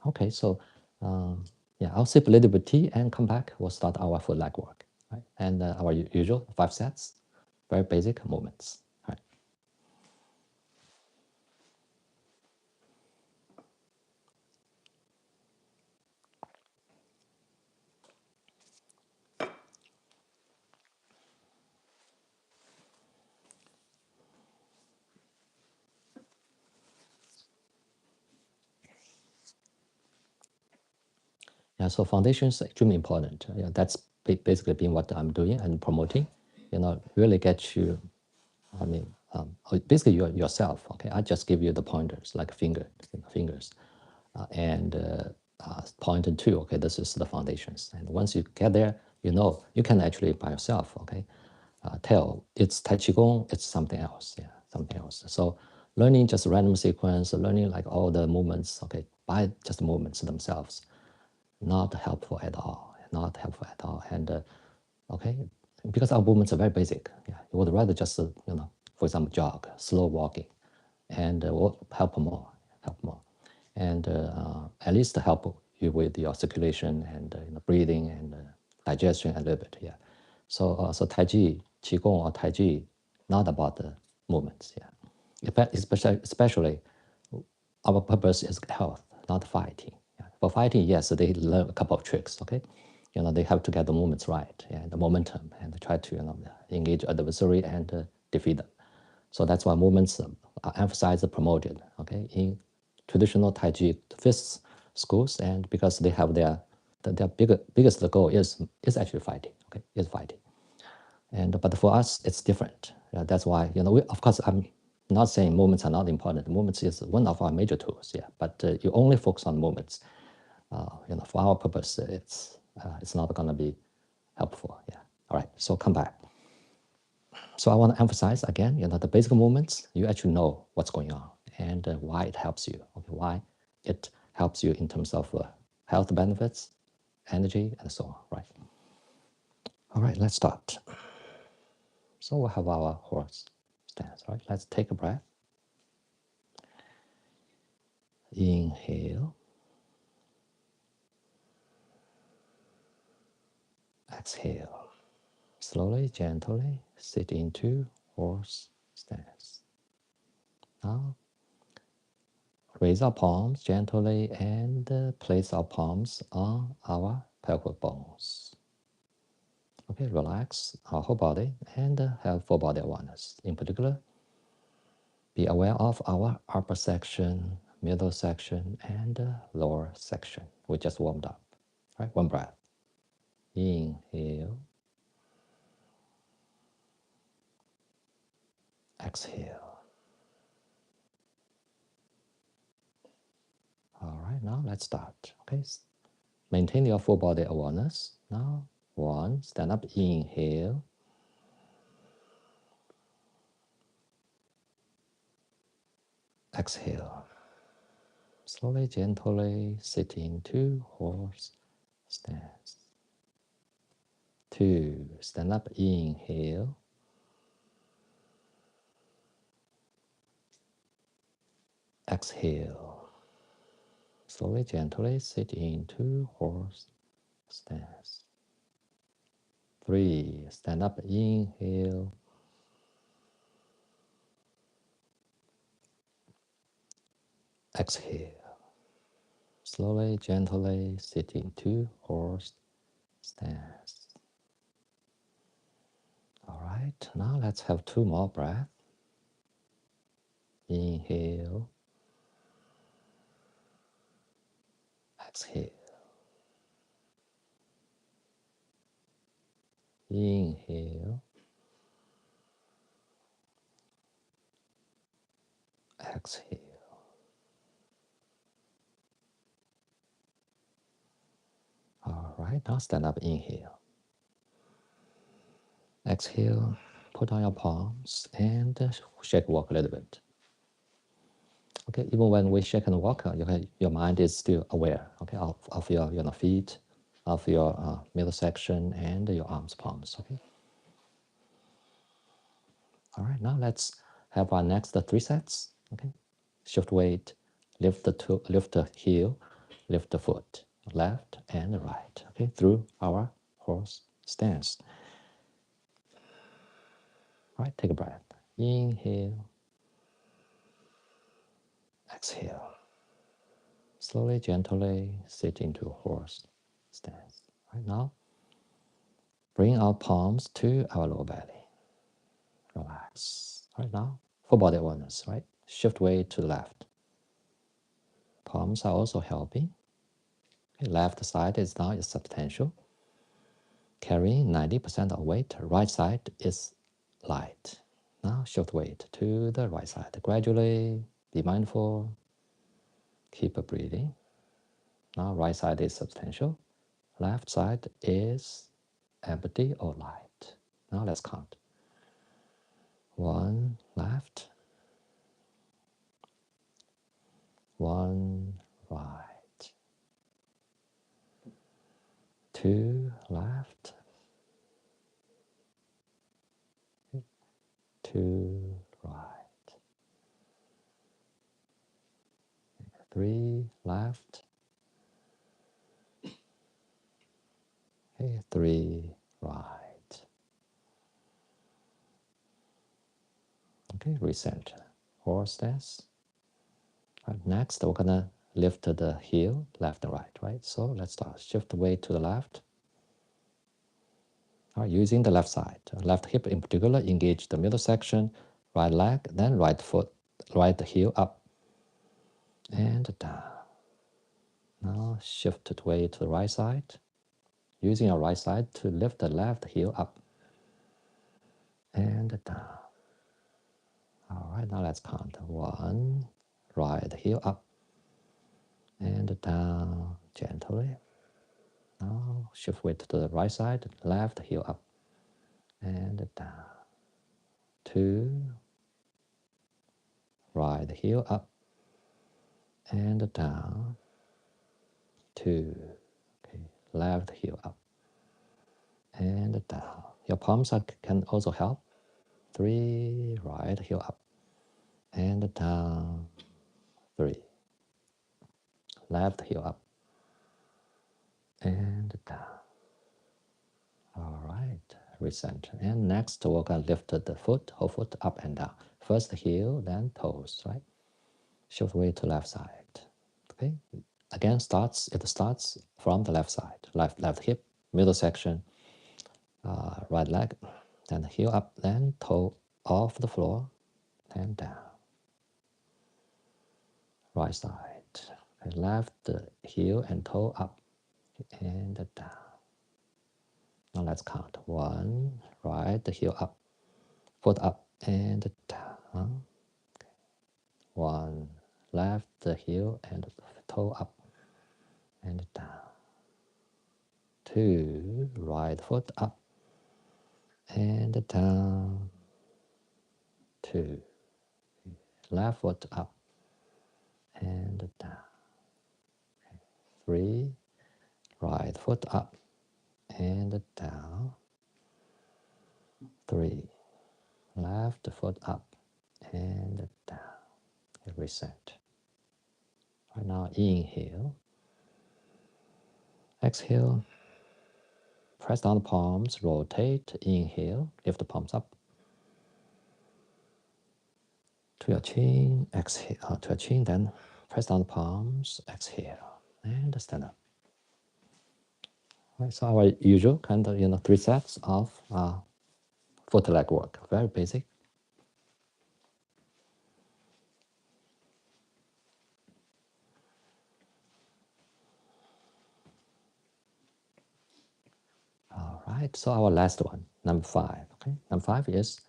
Okay, so yeah, I'll sip a little bit tea and come back. We'll start our full leg work, right? And our usual 5 sets, very basic movements. Right. Yeah, so foundation is extremely important. Yeah, that's basically been what I'm doing and promoting. Really get you. I mean, basically yourself. Okay, I just give you the pointers like fingers, and point and two. Okay, this is the foundations. And once you get there, you can actually by yourself. Okay, tell it's Tai Chi Qigong. It's something else. Yeah, something else. So learning just random sequence, learning like all the movements. Okay, by just movements themselves not helpful at all, not helpful at all. And okay, because our movements are very basic. Yeah, you would rather just for example, jog, slow walking, and will help more, and at least help you with your circulation and breathing and digestion a little bit. Yeah, so Tai Chi, Qigong or Tai Chi, not about the movements. Yeah, especially our purpose is health, not fighting. Yeah. For fighting, yes, they learn a couple of tricks. Okay, they have to get the movements right and the momentum, and try to engage adversary and defeat them. So that's why movements are emphasized, promoted. Okay, in traditional Tai Chi fists schools, and because they have their biggest goal is actually fighting. Okay, is fighting. And but for us, it's different. That's why of course I'm not saying movements are not important. Movements is one of our major tools. Yeah, but you only focus on movements. For our purpose, it's not going to be helpful. Yeah. All right. So come back. So I want to emphasize again, the basic movements. You actually know what's going on and why it helps you. Okay, why it helps you in terms of health benefits, energy, and so on. Right. All right. Let's start. So we'll have our horse stance, right? Let's take a breath. Inhale. Exhale. Slowly, gently sit into horse stance. Now, raise our palms gently and place our palms on our pelvic bones. Okay, relax our whole body and have full body awareness. In particular, be aware of our upper section, middle section, and lower section. We just warmed up. All right, one breath. Inhale. Exhale. All right, now let's start. Okay, maintain your full body awareness. Now, one, stand up, inhale. Exhale. Slowly, gently sit into horse stance. Two, stand up, inhale. Exhale. Slowly, gently sit into horse stance. Three, stand up, inhale. Exhale. Slowly, gently sit into horse stance. All right, now let's have two more breaths. Inhale. Exhale. Inhale. Exhale. All right, now stand up, inhale. Exhale, put on your palms and shake, walk a little bit. Okay, even when we shake and walk, your mind is still aware, okay, of your feet, of your middle section and your arms, palms, okay? All right, now let's have our next three sets, okay? Shift weight, lift the heel, lift the foot, left and right, okay, through our horse stance. All right, take a breath. Inhale. Exhale. Slowly, gently sit into horse stance. Right now, bring our palms to our lower belly. Relax. Right now, full body awareness, right? Shift weight to the left. Palms are also helping. Okay, left side is now is substantial, carrying 90% of weight. Right side is light. Now shift weight to the right side. Gradually, be mindful, keep breathing. Now right side is substantial, left side is empty or light. Now let's count. 1 left, 1 right, 2 left, 2 right, 3 left, okay, 3 right. Okay, recenter. Horse stance. Right, next, we're gonna lift the heel left and right? So let's start. Shift weight to the left. All right, using the left side. Left hip in particular, engage the middle section, right leg, then right foot, right heel up and down. Now shift the weight to the right side. Using your right side to lift the left heel up and down. All right, now let's count. 1, right heel up and down gently. Now shift weight to the right side, left heel up and down. 2, right heel up and down. 2, okay, left heel up and down. Your palms can also help. 3, right heel up and down. 3, left heel up and down. All right, recenter. And next, we're going to lift the foot, whole foot up and down. First heel, then toes, right? Shift weight to left side. Okay. Again, it starts from the left side. Left hip, middle section, right leg, then heel up, then toe off the floor, and down. Right side. Okay, left heel and toe up and down. Now let's count. 1, right heel up, foot up and down. 1, left heel and toe up and down. 2, right foot up and down. 2, left foot up and down. 3, right foot up and down. 3, left foot up and down. Reset. Right now, inhale. Exhale. Press down the palms, rotate, inhale, lift the palms up to your chin, exhale, to your chin, then press down the palms, exhale, and stand up. Right, so our usual kind of 3 sets of foot leg work, very basic. All right, so our last one, number 5. Okay, number 5 is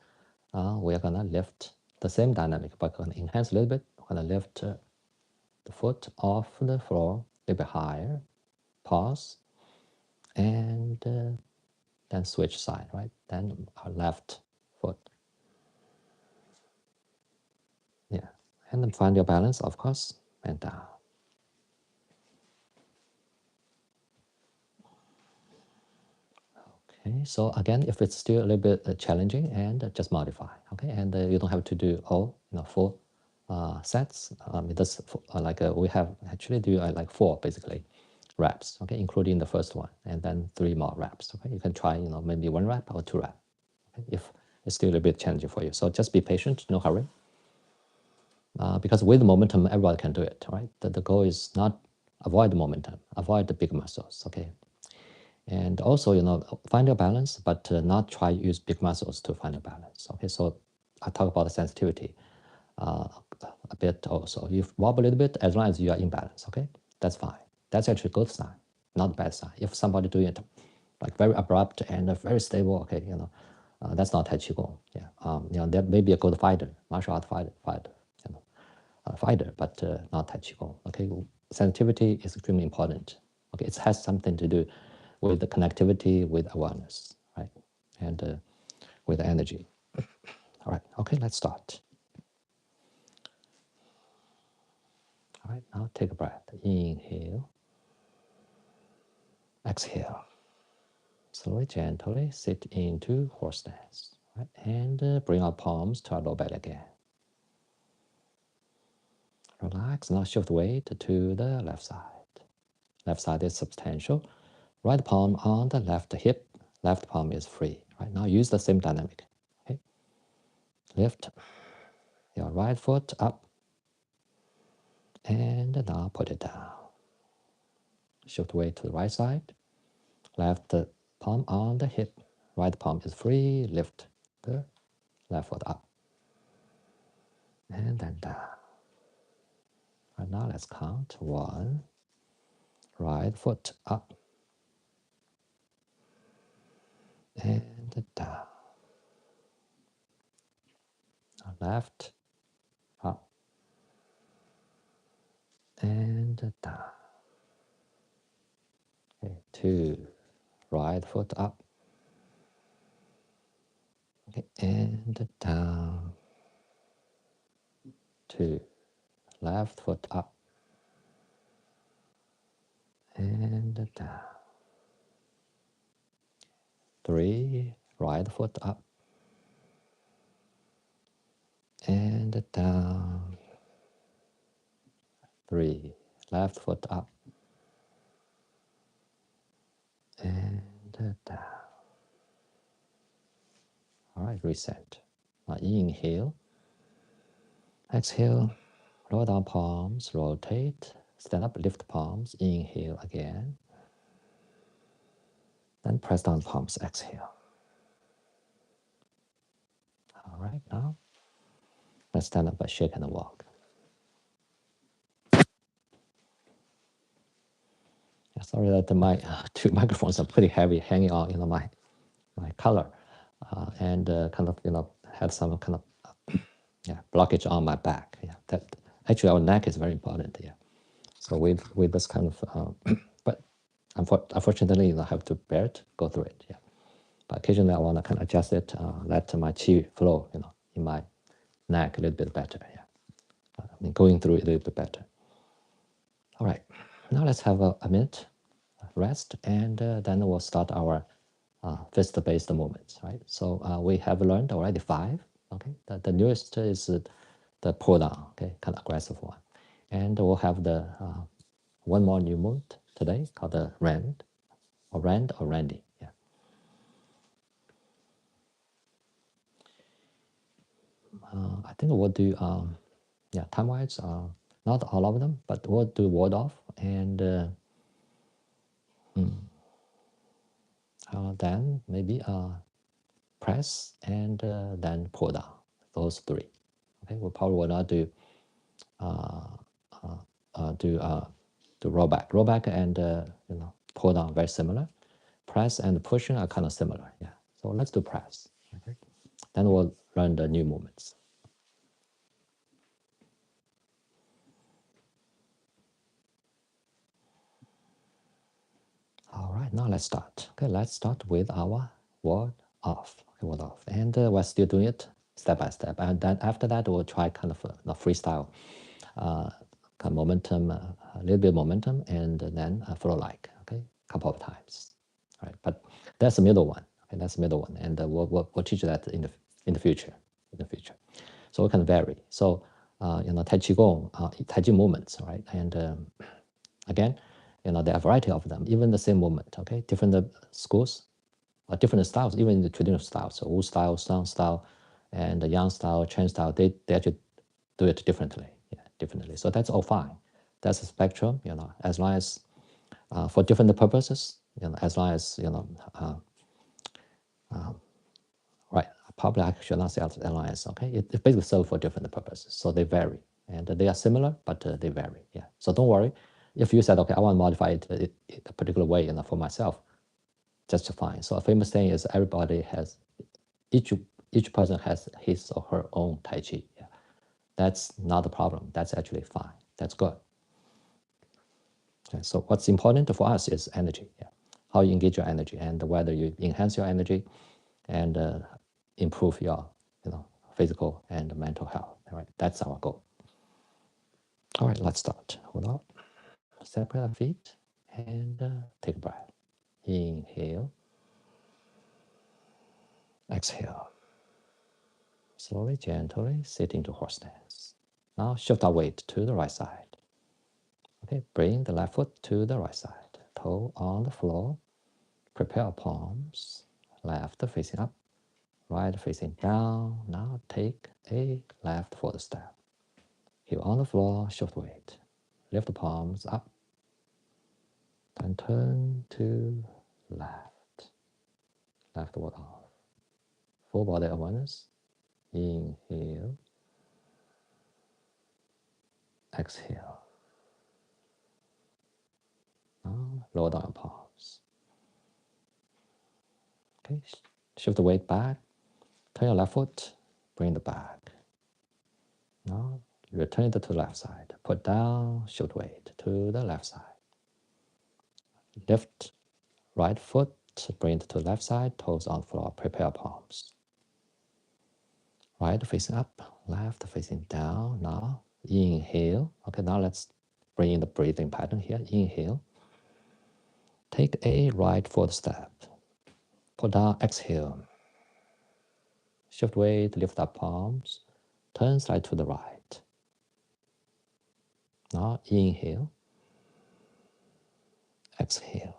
we are gonna lift the same dynamic, but gonna enhance a little bit. We're gonna lift the foot off the floor a little bit higher, pause, and then switch side, right? Then our left foot. Yeah, and then find your balance, of course, and down. Okay, so again, if it's still a little bit challenging, and just modify, okay? And you don't have to do all, 4 sets. That's we have actually do like 4 basically reps, okay, including the first one, and then 3 more reps, okay? You can try, maybe 1 rep or 2 reps, okay? If it's still a bit challenging for you. So just be patient, no hurry. Because with momentum, everybody can do it, right? The goal is not avoid the momentum, avoid the big muscles, okay? And also, find your balance, but not try use big muscles to find a balance. Okay, so I talk about the sensitivity a bit also. You wobble a little bit as long as you are in balance. Okay, that's fine. That's actually a good sign, not a bad sign. If somebody doing it like very abrupt and very stable, okay, that's not Tai Chi Qigong. Yeah, that may be a good fighter, martial art fighter, but not Tai Chi Qigong. Okay, sensitivity is extremely important. Okay, it has something to do with the connectivity with awareness, right, and with energy. All right, okay, let's start. All right, now take a breath. Inhale, exhale. Slowly, gently sit into horse stance. Right, and bring our palms to our low belly again. Relax, now shift weight to the left side. Left side is substantial. Right palm on the left hip, left palm is free. Right, now use the same dynamic. Okay, lift your right foot up, and now put it down. Shift weight to the right side. Left palm on the hip, right palm is free. Lift the left foot up, and then down. Right, now let's count. 1, right foot up, and down. Left up, and down. Okay, 2, right foot up, okay, and down. 2, left foot up, and down. 3, right foot up, and down. 3, left foot up, and down. All right, reset. Now inhale, exhale, roll down palms, rotate, stand up, lift palms, inhale again. Then press down palms, exhale. All right, now let's stand up, shake and walk. Sorry that my 2 microphones are pretty heavy, hanging on, my collar, and kind of, had some kind of blockage on my back. Yeah, that actually our neck is very important. Yeah, so with this kind of, but unfortunately, I have to bear it, go through it. Yeah, but occasionally I want to kind of adjust it, let my chi flow, in my neck a little bit better. Yeah, going through it a little bit better. All right, now let's have a minute rest, and then we'll start our fist-based movements, right? So we have learned already 5, okay? The newest is the pull down, okay? Kind of aggressive one. And we'll have the one more new movement today called the rand, or randy, yeah. I think we'll do, time-wise, not all of them, but we'll do ward off, and then maybe press, and then pull down, those 3. Okay, we probably will not do roll back. Roll back and pull down, very similar. Press and pushing are kind of similar. Yeah. So let's do press. Okay. Then we'll learn the new movements. All right, now let's start. Okay, let's start with our ward off. Okay, ward off, and we're still doing it step by step. And then after that, we'll try kind of a freestyle, kind of momentum, a little bit of momentum, and then flow like. Okay, a couple of times. All right, but that's the middle one. Okay, that's the middle one, and we'll teach that in the future. So we can vary. So Tai Chi Qigong, Tai Chi movements, right? And again, there are a variety of them. Even the same movement, okay? Different schools, or different styles, even in the traditional styles. So Wu style, Song style, and the Yang style, Chen style, they actually do it differently. Yeah, differently. So that's all fine. That's a spectrum, as long as for different purposes, as long as right. Probably I should not say as alliance. Okay, it basically serves for different purposes, so they vary, and they are similar, but they vary. Yeah. So don't worry. if you said, okay, I want to modify it a particular way, for myself, just fine. So a famous saying is everybody has, each person has his or her own Tai Chi. Yeah. That's not a problem. That's actually fine. That's good. Okay, so what's important for us is energy. Yeah. How you engage your energy and whether you enhance your energy and improve your physical and mental health. All right, that's our goal. All right, let's start. Hold on. Separate our feet and take a breath. Inhale. Exhale. Slowly, gently sit into horse stance. Now shift our weight to the right side. Okay, bring the left foot to the right side. Toe on the floor. Prepare our palms. Left facing up, right facing down. Now take a left forward step. Heel on the floor, shift weight. Lift the palms up. And turn to left. Left ward off. Full body awareness. Inhale. Exhale. Now lower down your palms. Okay, shift the weight back. Turn your left foot, bring it back. Now return it to the left side. Put down, shift weight to the left side. Lift right foot, bring it to the left side, toes on the floor, prepare palms. Right facing up, left facing down. Now inhale. Okay, now let's bring in the breathing pattern here. Inhale. Take a right forward step. Put down, exhale. Shift weight, lift up palms. Turn side to the right. Now inhale. Exhale.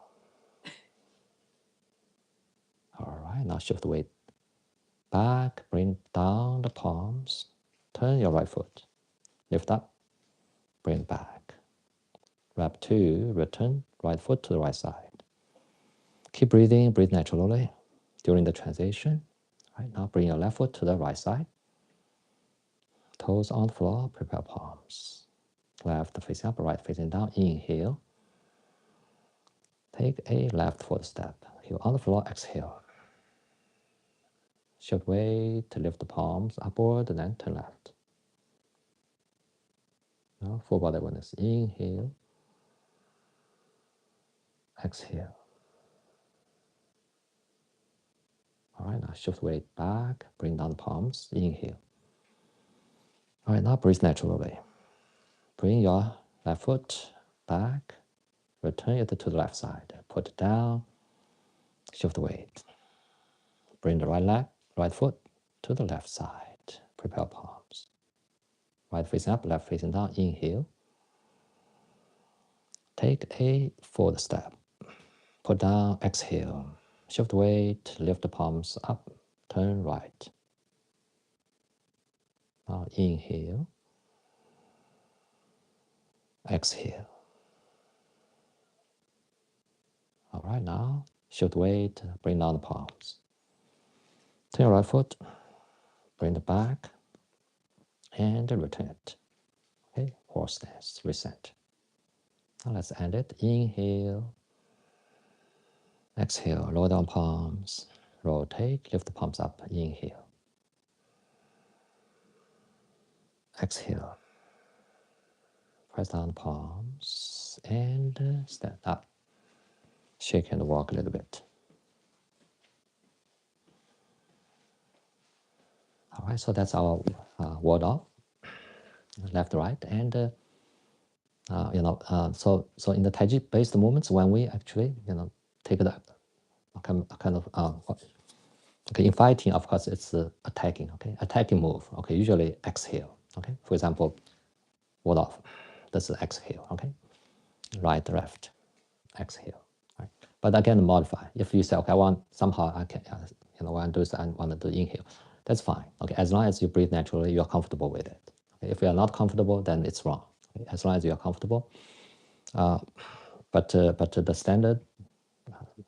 All right, now shift weight back, bring down the palms. Turn your right foot. Lift up, bring back. Grab two, return right foot to the right side. Keep breathing, breathe naturally during the transition. All right, now bring your left foot to the right side. Toes on the floor, prepare palms. Left facing up, right facing down. Inhale. Take a left forward step. Heel on the floor, exhale. Shift weight to lift the palms upward and then turn left. Now full body awareness. Inhale. Exhale. All right, now shift weight back. Bring down the palms. Inhale. All right, now breathe naturally. Bring your left foot back. Return it to the left side. Put it down. Shift weight. Bring the right foot to the left side. Prepare palms. Right facing up, left facing down. Inhale. Take a forward step. Put down, exhale. Shift weight, lift the palms up. Turn right. Now inhale. Exhale. All right, now shift weight, bring down the palms. Turn your right foot, bring it back, and return it. Okay, horse stance, reset. Now let's end it. Inhale. Exhale, lower down palms. Rotate, lift the palms up. Inhale. Exhale. Press down the palms and stand up. Shake and walk a little bit. All right, so that's our ward off, left, right, and so in the Tai Chi based movements, when we actually take the kind of okay, in fighting, of course, it's attacking. Okay, attacking move. Okay, usually exhale. Okay, for example, ward off. This is exhale. Okay, right, left, exhale. Right, but again, modify. If you say, okay, I want somehow I can, want to do this, I want to do inhale. That's fine. Okay, as long as you breathe naturally, you're comfortable with it. Okay? If you are not comfortable, then it's wrong. Okay? As long as you are comfortable, but the standard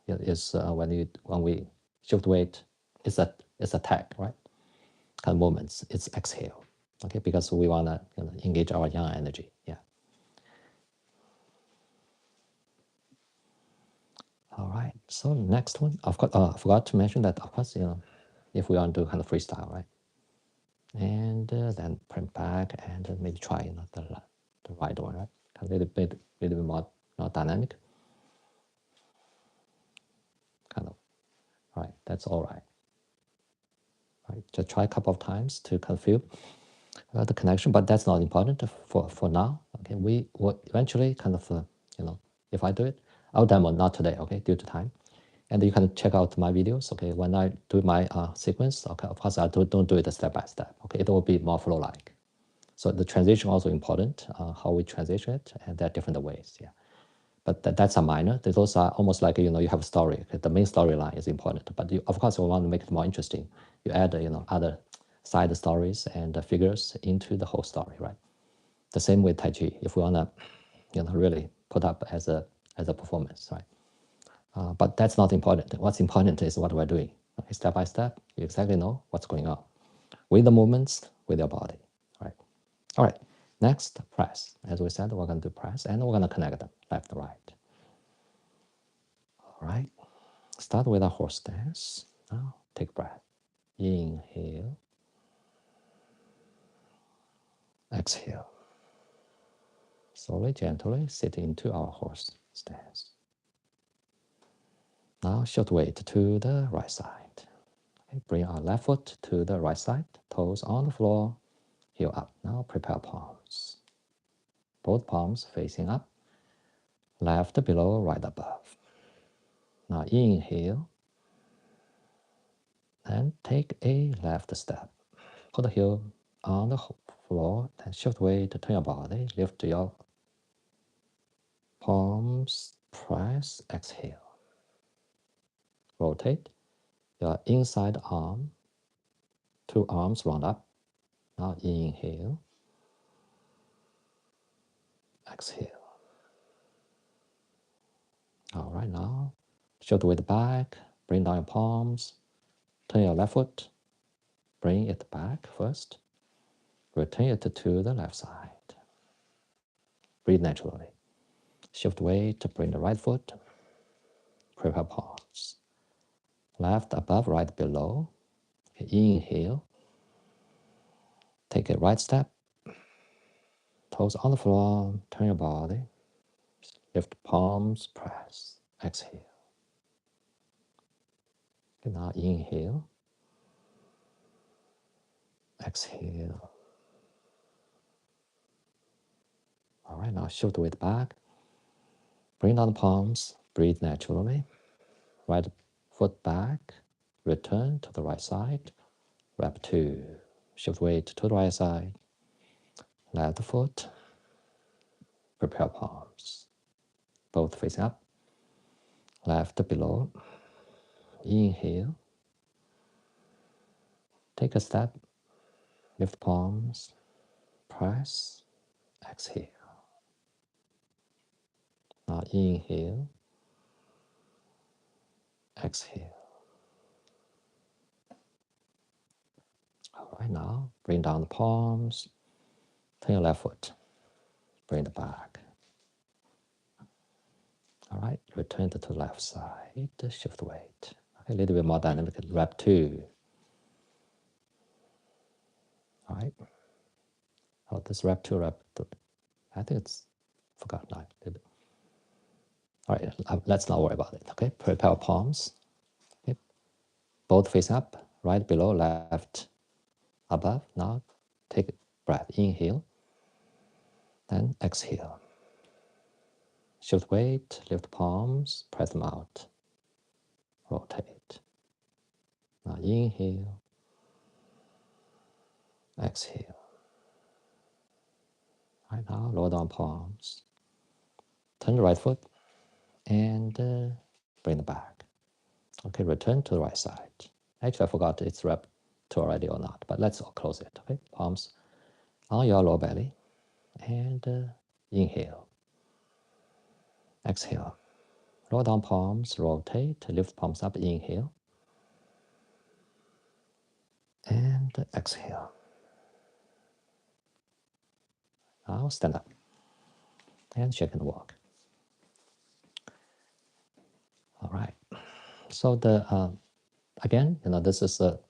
is when we shift weight, it's attack, right? Kind of movements. It's exhale. Okay, because we wanna engage our yang energy. Yeah. All right. So next one, of course, I forgot to mention that, of course, if we want to do kind of freestyle, right? And then print back and maybe try the right one, right? A little bit more dynamic, kind of. All right, that's all right. All right, just try a couple of times to kind of feel the connection, but that's not important for now. Okay, we will eventually kind of, if I do it, I'll demo, not today, okay, due to time. And you can check out my videos, okay, when I do my sequence, okay, of course I don't do it step by step, okay, it will be more flow-like. So the transition also important, how we transition it, and there are different ways, yeah. But that's a minor. Those are almost like, you have a story. Okay? The main storyline is important, but of course, you want to make it more interesting. You add, other side stories and figures into the whole story, right? The same with Tai Chi. If we want to, really put up as a performance, right? But that's not important. What's important is what we're doing. Okay? Step by step, you exactly know what's going on with the movements, with your body, right? All right. Next, press. As we said, we're going to do press, and we're going to connect them left to right. All right. Start with a horse stance. Now take breath. Inhale. Exhale. Slowly, gently sit into our horse stance. Now shift weight to the right side. Okay, bring our left foot to the right side. Toes on the floor. Heel up. Now prepare palms. Both palms facing up. Left below, right above. Now inhale. And take a left step. Put the heel on the floor and shift weight to your body. Lift your palms, press, exhale. Rotate your inside arm, two arms round up. Now inhale, exhale. All right, now shift weight back, bring down your palms, turn your left foot, bring it back first, return it to the left side. Breathe naturally. Shift weight to bring the right foot, prepare palms. Left above, right below. Inhale. Take a right step. Toes on the floor. Turn your body. Lift palms. Press. Exhale. Okay, now inhale. Exhale. All right, now shift the weight back. Bring down the palms. Breathe naturally. Right foot back. Return to the right side. Wrap two. Shift weight to the right side. Left foot. Prepare palms. Both facing up. Left below. Inhale. Take a step. Lift palms. Press. Exhale. Now inhale. Exhale. All right, now bring down the palms. Turn your left foot. Bring it back. All right, return to the left side. Shift weight. Okay, a little bit more dynamic. Wrap two. All right. Oh, this wrap two, I think it's forgot now. All right, let's not worry about it. Okay, prepare palms. Okay. Both face up, right below, left above. Now take a breath. Inhale, then exhale. Shift weight, lift palms, press them out. Rotate. Now inhale, exhale. Right now, lower down palms. Turn the right foot and bring it back. Okay, return to the right side. Actually, I forgot it's rep two already or not, but let's close it. Okay, palms on your lower belly and inhale, exhale. Lower down palms, rotate, lift palms up, inhale, and exhale. Now stand up and shake and walk. All right. So again, this is a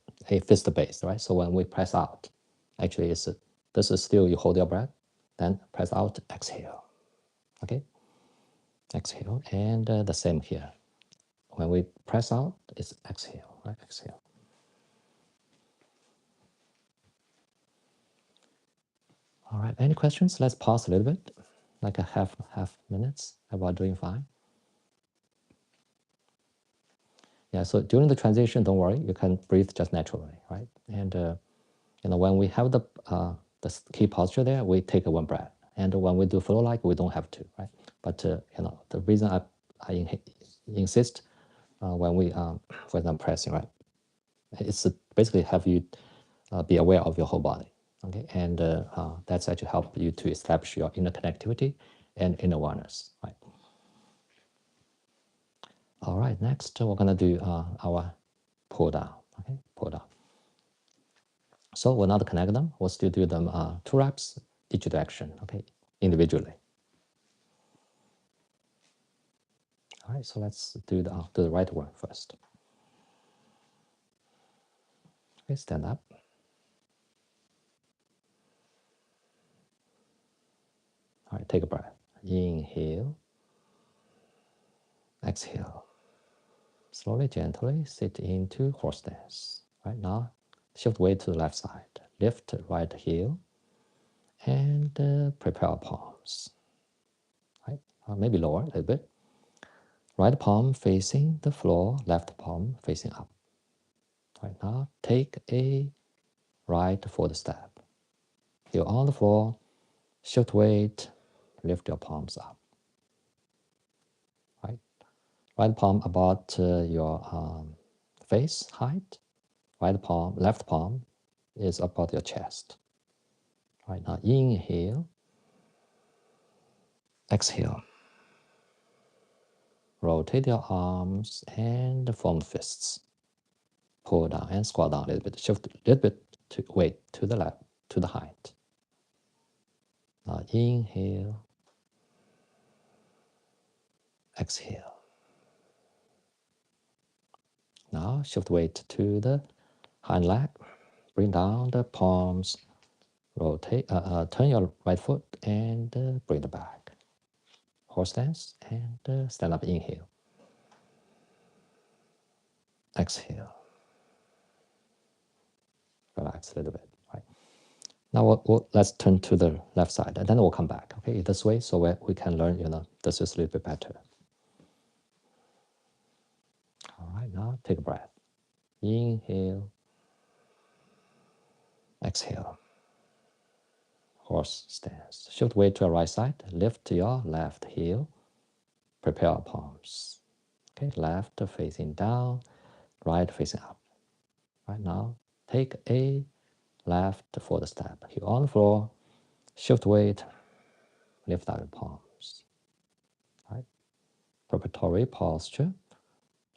fist base, right? So when we press out, actually this is still you hold your breath, then press out, exhale. Okay, exhale, and the same here. When we press out, it's exhale, right? Exhale. All right. Any questions? Let's pause a little bit, like a half minutes. About doing fine. Yeah. So during the transition, don't worry. You can breathe just naturally, right? And when we have the key posture there, we take one breath. And when we do flow like, we don't have to, right? But the reason I insist when we, for example, pressing, right? It's basically have you be aware of your whole body, okay? And that's actually help you to establish your inner connectivity and inner awareness, right? All right, next we're gonna do our pull down, okay? Pull down. So we'll not connect them. We'll still do them 2 reps each direction, okay? Individually. All right, so let's do the right one first. Okay, stand up. All right, take a breath. Inhale, exhale. Slowly, gently sit into horse stance. Right now, shift weight to the left side. Lift right heel and prepare palms. Right, maybe lower a little bit. Right palm facing the floor, left palm facing up. Right now, take a right forward step. Heel on the floor, shift weight, lift your palms up. Right, right palm about your face height. Right palm, left palm is about your chest. Right now, inhale, exhale. Rotate your arms and form fists. Pull down and squat down a little bit. Shift a little bit to weight to the left, to the height. Now inhale, exhale. Now shift weight to the hind leg. Bring down the palms. Rotate. Turn your right foot and bring it back. Horse stance and stand up. Inhale. Exhale. Relax a little bit. Right. Now let's turn to the left side, and then we'll come back. Okay, this way, so we can learn. This is a little bit better. All right, now take a breath. Inhale. Exhale. Horse stance. Shift weight to your right side. Lift your left heel. Prepare palms. Okay, left facing down, right facing up. Right now, take a left forward step. Heel on the floor. Shift weight. Lift out your palms. Right. Preparatory posture.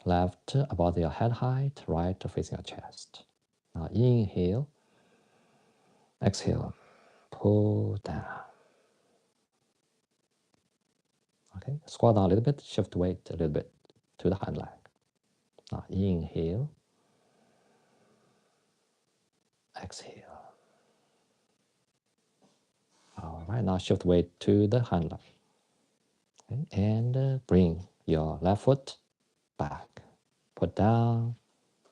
Left about your head height. Right facing your chest. Now inhale. Exhale. Pull down. Okay, squat down a little bit, shift weight a little bit to the hind leg. Now inhale, exhale. All right, now shift weight to the hind leg. Okay, and bring your left foot back. Put down,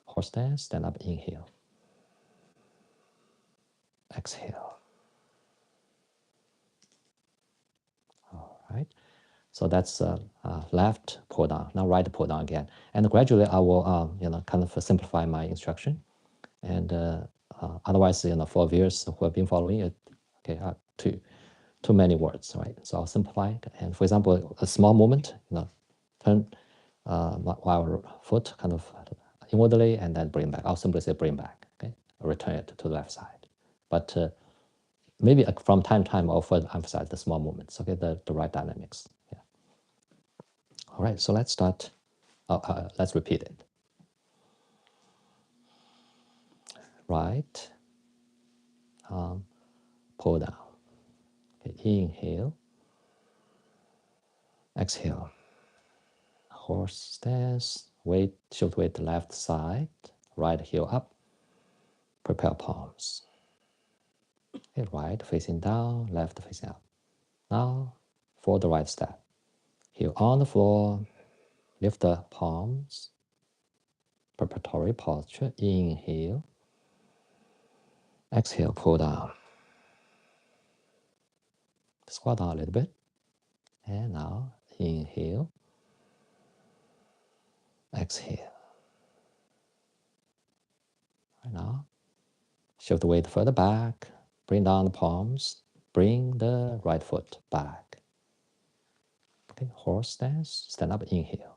horse stance, stand up, inhale. Exhale. All right, so that's left pull down. Now right pull down again. And gradually I will, kind of simplify my instruction. And otherwise, for viewers who have been following it, okay, too many words, right? So I'll simplify it. And for example, a small movement, turn our foot kind of inwardly and then bring back. I'll simply say bring back, okay? Return it to the left side. But maybe from time to time, I'll further emphasize the small movements, okay? The right dynamics, yeah. All right, so let's start. Let's repeat it. Right, pull down. Okay, inhale, exhale. horse stance, weight, shoulder weight left side, right heel up, prepare palms. Okay, right facing down, left facing up. Now for the right step. Heel on the floor, lift the palms, preparatory posture, inhale, exhale, pull down. Squat down a little bit, and now inhale, exhale. Right now, shift the weight further back, bring down the palms, bring the right foot back. Okay, horse stance, stand up, inhale,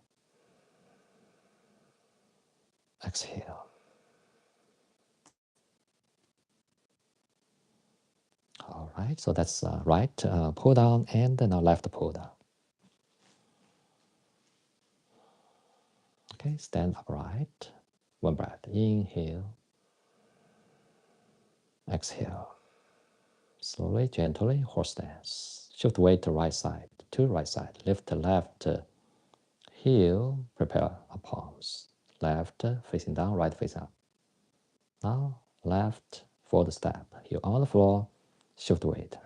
exhale. All right, so that's right pull down and now left pull down. Okay, stand upright. One breath, inhale, exhale. Slowly, gently, horse stance. Shift weight to right side, lift the left heel, prepare our palms. Left facing down, right facing up. Now, left for the step. Heel on the floor, shift weight.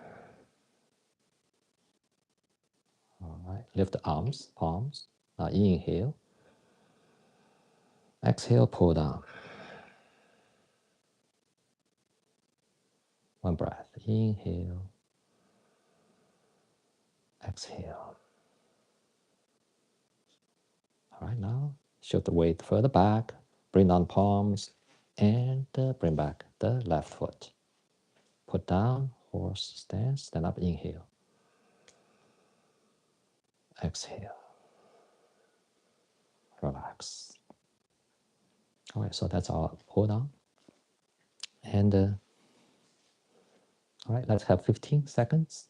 All right, lift the arms, palms. Now, inhale. Exhale, pull down. One breath, inhale. Exhale. All right, now shift the weight further back, bring down palms, and bring back the left foot. Put down, horse stance, stand up, inhale. Exhale. Relax. All right, so that's our pull down. And all right, let's have 15 seconds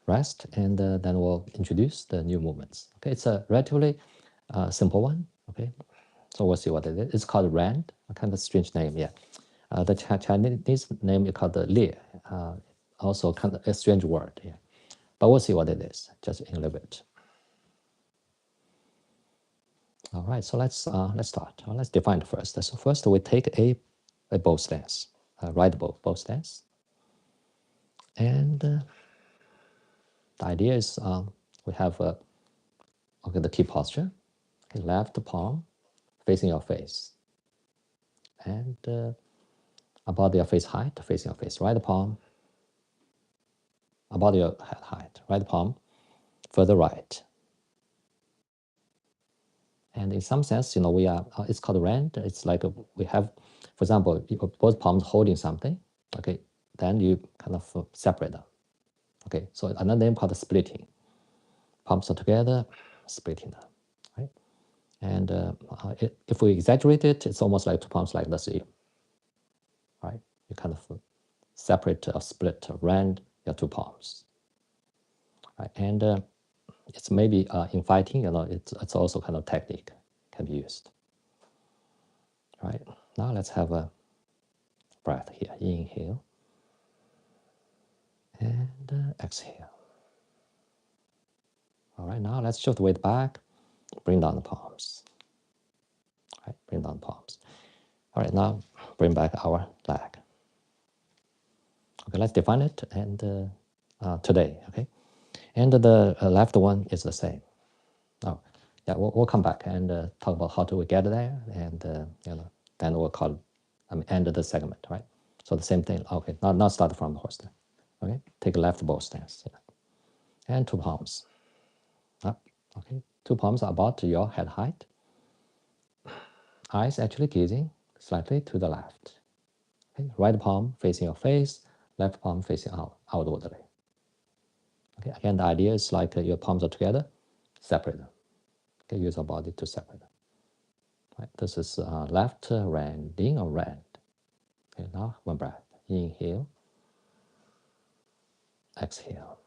rest, and then we'll introduce the new movements. Okay, it's a relatively simple one. Okay, so we'll see what it is. It's called Rand, a kind of strange name, yeah. The Chinese name is called the Li, also kind of a strange word, yeah. But we'll see what it is, just in a little bit. All right, so let's start. Let's define it first. So first we take a bow stance, right bow stance. And the idea is we have okay, the key posture. Okay, left palm facing your face. And about your face height, facing your face. Right palm about your head height. Right palm further right. And in some sense, you know, we are, it's called rand. It's like we have, for example, both palms holding something, okay, then you kind of separate them. Okay, so another name called splitting. Palms are together, splitting them, right? And if we exaggerate it, it's almost like two palms like this, right? You kind of separate or split, rand your two palms, right? And it's maybe in fighting, you know, it's also kind of technique can be used. Right, now let's have a breath here. Inhale and exhale. All right, now let's shift the weight back. Bring down the palms. All right, bring down the palms. All right, now bring back our leg. Okay, let's define it and today, okay? And the left one is the same. Oh, yeah, we'll come back and talk about how do we get there, and you know, then we'll call, end the segment, right? So the same thing. Okay, now start from the horse stance. Okay, take a left bow stance, yeah. And two palms up. Okay, two palms about your head height. Eyes actually gazing slightly to the left. Okay, right palm facing your face, left palm facing outwardly. Okay, again, the idea is like your palms are together, separate them. Okay, use your body to separate them. Right, this is left randing or rand. Okay, now one breath. Inhale, exhale.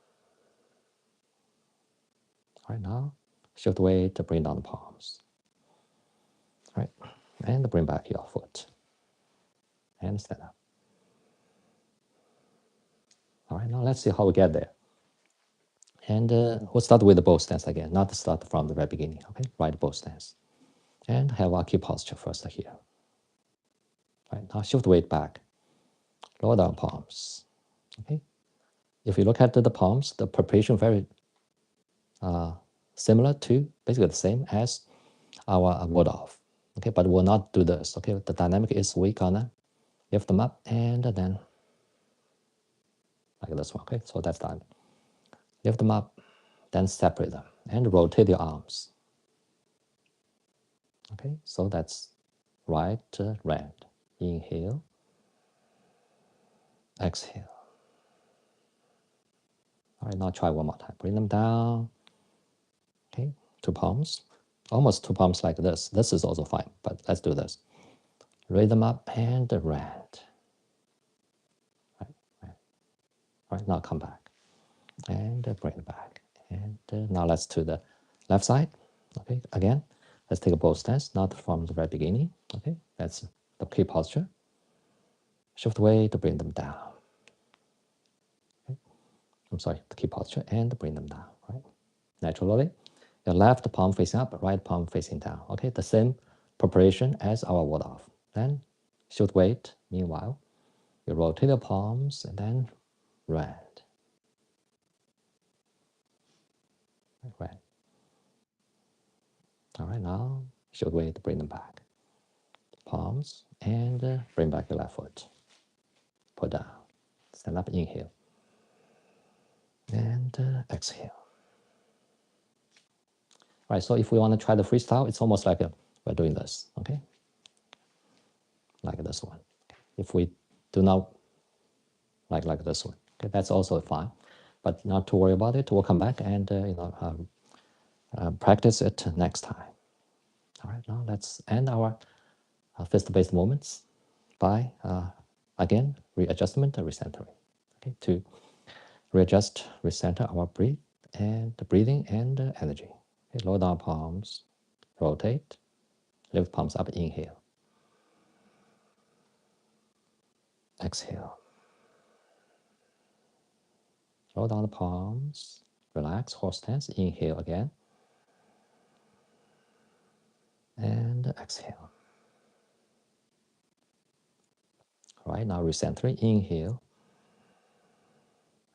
All right, now shift weight to bring down the palms. All right, and bring back your foot. And stand up. All right, now let's see how we get there. And we'll start with the bow stance again, not start from the very beginning. Okay, right bow stance. And have our key posture first here. Right, now shift weight back. Lower down palms. Okay. If you look at the palms, the preparation very similar to, basically the same as our ward off. Okay, but we'll not do this. Okay, the dynamic is we gonna lift them up and then like this one. Okay, so that's done. Lift them up, then separate them and rotate your arms. Okay, so that's right, round. Inhale, exhale. All right, now try one more time. Bring them down. Okay, two palms, almost two palms like this. This is also fine, but let's do this. Raise them up and round. Right, right. All right, now come back and bring it back. And now let's to the left side. Okay, again, let's take a bow stance, not from the very beginning. Okay, that's the key posture. Shift weight to bring them down. Okay. I'm sorry, the key posture and bring them down. Right, naturally, your left palm facing up, right palm facing down. Okay, the same preparation as our ward off. Then shift weight. Meanwhile, you rotate the palms and then round. Right. All right, now shift weight to bring them back. Palms and bring back your left foot. Put down. Stand up, inhale. And exhale. All right, so if we want to try the freestyle, it's almost like we're doing this, okay? Like this one. If we do not like this one, okay, that's also fine. But not to worry about it. We'll come back and practice it next time. All right, now let's end our fist-based movements by, again, readjustment and recentering. Okay, to readjust, recenter our breathing and energy. Okay, lower down palms, rotate, lift palms up, inhale. Exhale. Lower down the palms, relax, horse stance, inhale again. And exhale. All right, now recentering, inhale.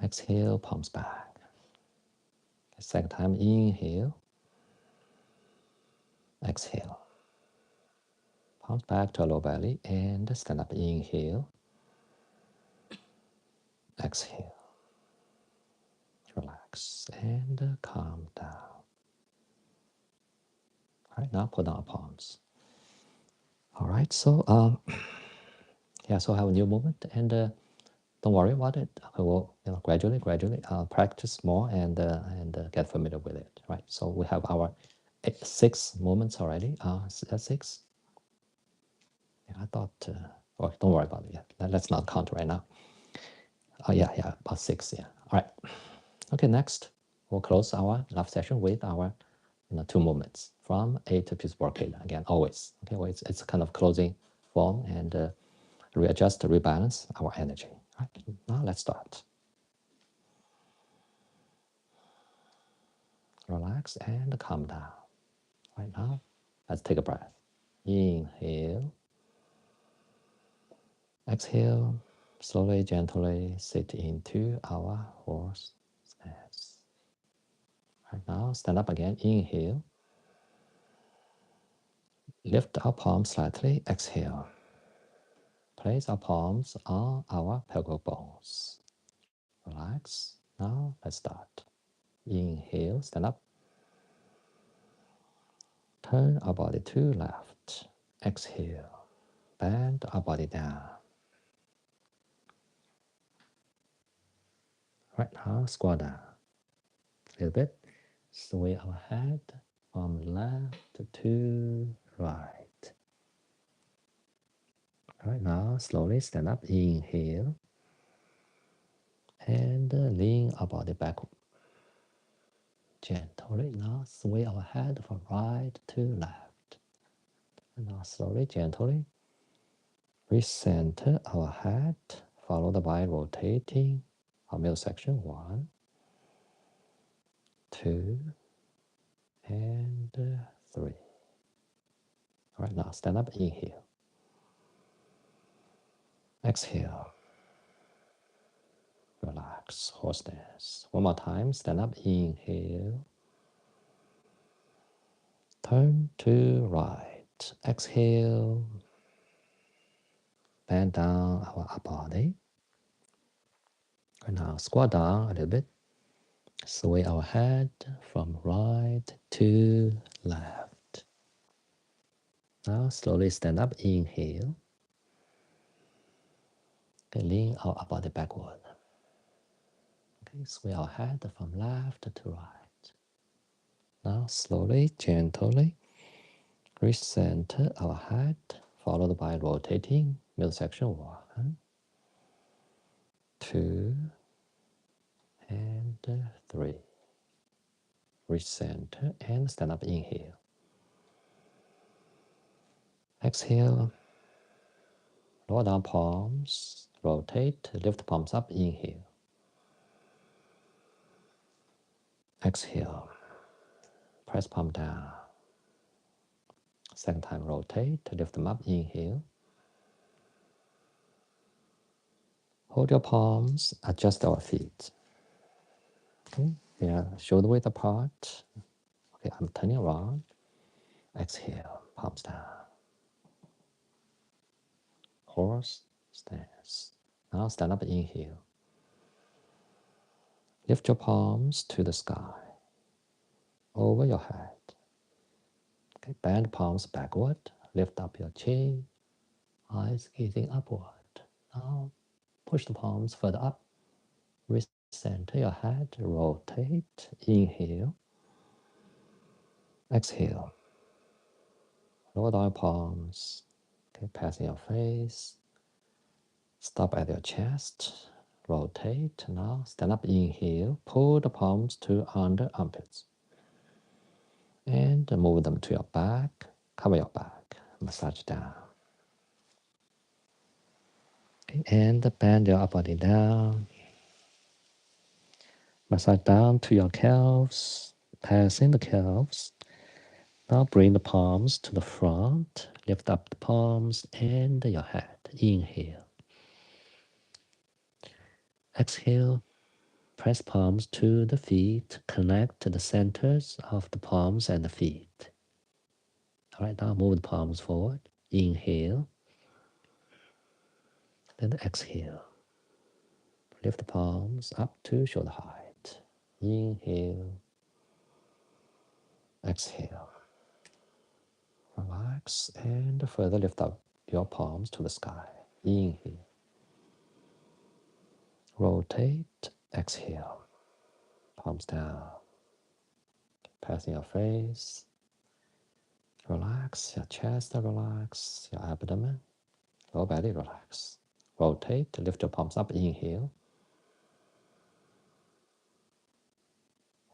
Exhale, palms back. Second time, inhale. Exhale. Palms back to lower belly and stand up, inhale. Exhale. Relax and calm down. All right, now put down palms. All right, so yeah, so have a new movement and don't worry about it. We'll gradually practice more and get familiar with it. Right. So we have our 6 movements already. That's 6. Yeah, I thought. Well, don't worry about it. Yeah, let's not count right now. Oh yeah, about 6. Yeah. All right. Okay. Next, we'll close our last session with our 2 movements from 8 to Pittsburgh again. Always. Okay. Well, it's kind of closing form and readjust, rebalance our energy. All right. Now let's start. Relax and calm down. Right now, let's take a breath. Inhale. Exhale. Slowly, gently sit into our horse stance. Right now, stand up again. Inhale. Lift our palms slightly. Exhale. Place our palms on our pelvic bones. Relax. Now, let's start. Inhale, stand up. Turn our body to left. Exhale. Bend our body down. Right now, squat down. A little bit. Sway our head from left to right. Right now, slowly stand up. Inhale. And lean our body back. Gently now sway our head from right to left. And now slowly, gently recenter our head, followed by rotating our middle section. 1, 2, and 3. All right, now stand up, inhale. Exhale. Relax, horse stance. One more time, stand up, inhale. Turn to right. Exhale. Bend down our upper body. And now squat down a little bit. Sway our head from right to left. Now slowly stand up, inhale. Okay, lean our upper body backward. Okay, sway our head from left to right. Now slowly, gently recenter our head, followed by rotating midsection 1, 2, and 3. Recenter and stand up, inhale. Exhale. Lower down palms, rotate, lift palms up, inhale. Exhale. Press palm down. Second time, rotate, lift them up, inhale. Hold your palms, adjust our feet. Okay, we are shoulder width apart. Okay, I'm turning around. Exhale, palms down. Horse stance. Now stand up, inhale. Lift your palms to the sky, over your head. Okay, bend palms backward, lift up your chin, eyes gazing upward. Now push the palms further up, recenter your head, rotate, inhale. Exhale. Lower down palms, okay, passing your face. Stop at your chest, rotate. Now stand up, inhale. Pull the palms to under armpits. And move them to your back, cover your back, massage down. Okay, and bend your upper body down. Massage down to your calves, passing the calves. Now bring the palms to the front, lift up the palms and your head. Inhale. Exhale. Press palms to the feet, connect the centers of the palms and the feet. All right, now move the palms forward. Inhale. Then exhale. Lift the palms up to shoulder height. Inhale. Exhale. Relax and further lift up your palms to the sky. Inhale. Rotate. Exhale. Palms down. Passing your face. Relax your chest, relax your abdomen. Lower belly, relax. Rotate, lift your palms up, inhale.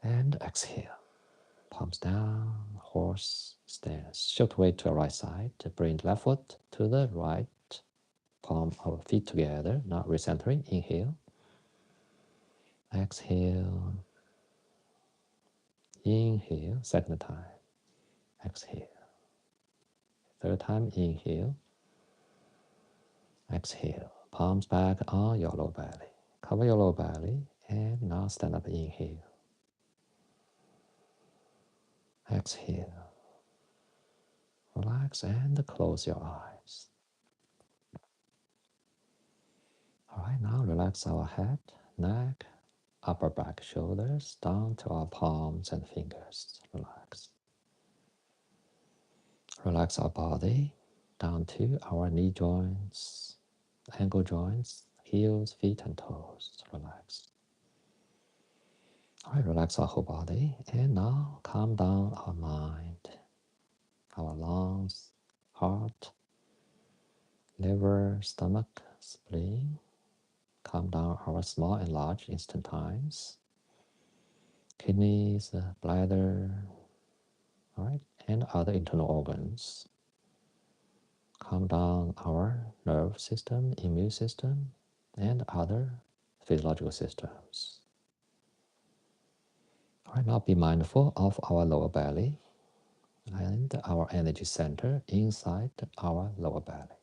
And exhale. Palms down, horse stance. Shift weight to your right side. Bring the left foot to the right. Palm of feet together. Now recentering, inhale. Exhale. Inhale, second time. Exhale. Third time, inhale. Exhale. Palms back on your lower belly. Cover your lower belly. And now stand up, inhale. Exhale. Relax and close your eyes. All right, now relax our head, neck, upper back, shoulders, down to our palms and fingers. Relax. Relax our body down to our knee joints, ankle joints, heels, feet, and toes. Relax. All right, relax our whole body. And now calm down our mind, our lungs, heart, liver, stomach, spleen. Calm down our small and large intestines, kidneys, bladder, all right, and other internal organs. Calm down our nerve system, immune system, and other physiological systems. All Right now, be mindful of our lower belly and our energy center inside our lower belly.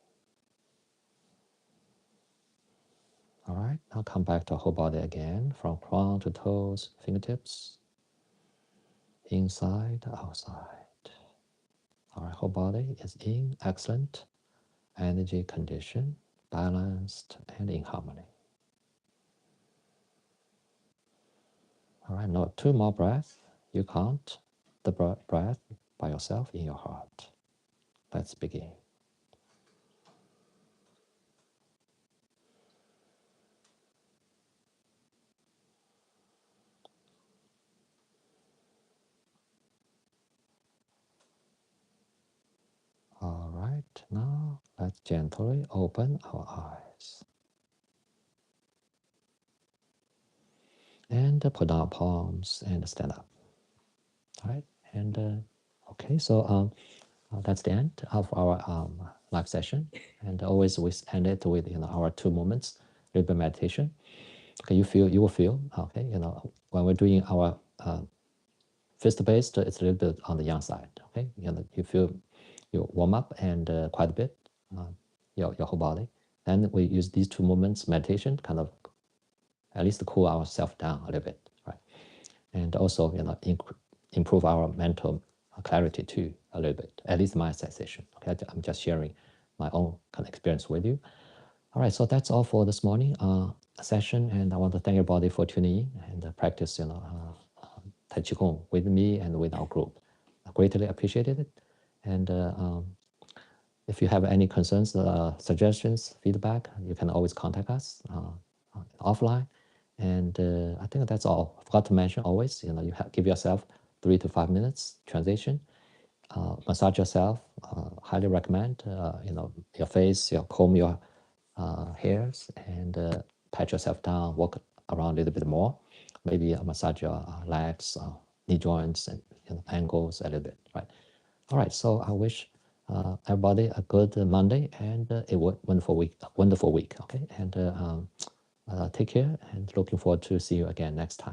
All right, now come back to whole body again, from crown to toes, fingertips, inside, outside. Our whole body is in excellent energy condition, balanced and in harmony. All right, now 2 more breaths. You count the breath by yourself in your heart. Let's begin. All right, now let's gently open our eyes and put down our palms and stand up. All right, and okay, so that's the end of our live session, and always we end it with our 2 moments, a little bit meditation. Okay, you will feel okay. When we're doing our fist based, it's a little bit on the young side. Okay, you feel you warm up and quite a bit your whole body. Then we use these 2 moments meditation, kind of at least cool ourselves down a little bit, right? And also improve our mental clarity too a little bit. At least my sensation. Okay, I'm just sharing my own kind of experience with you. All right, so that's all for this morning session, and I want to thank everybody for tuning in and practice, Taichi Qigong with me and with our group. I greatly appreciated it. And if you have any concerns, suggestions, feedback, you can always contact us offline. And I think that's all. I forgot to mention always, you give yourself 3 to 5 minutes transition. Massage yourself. Highly recommend. Your face, comb your hairs, and pat yourself down. Walk around a little bit more. Maybe massage your legs, knee joints, and ankles a little bit. Right. All right. So I wish everybody a good Monday and a wonderful week. Okay. And take care. And looking forward to see you again next time.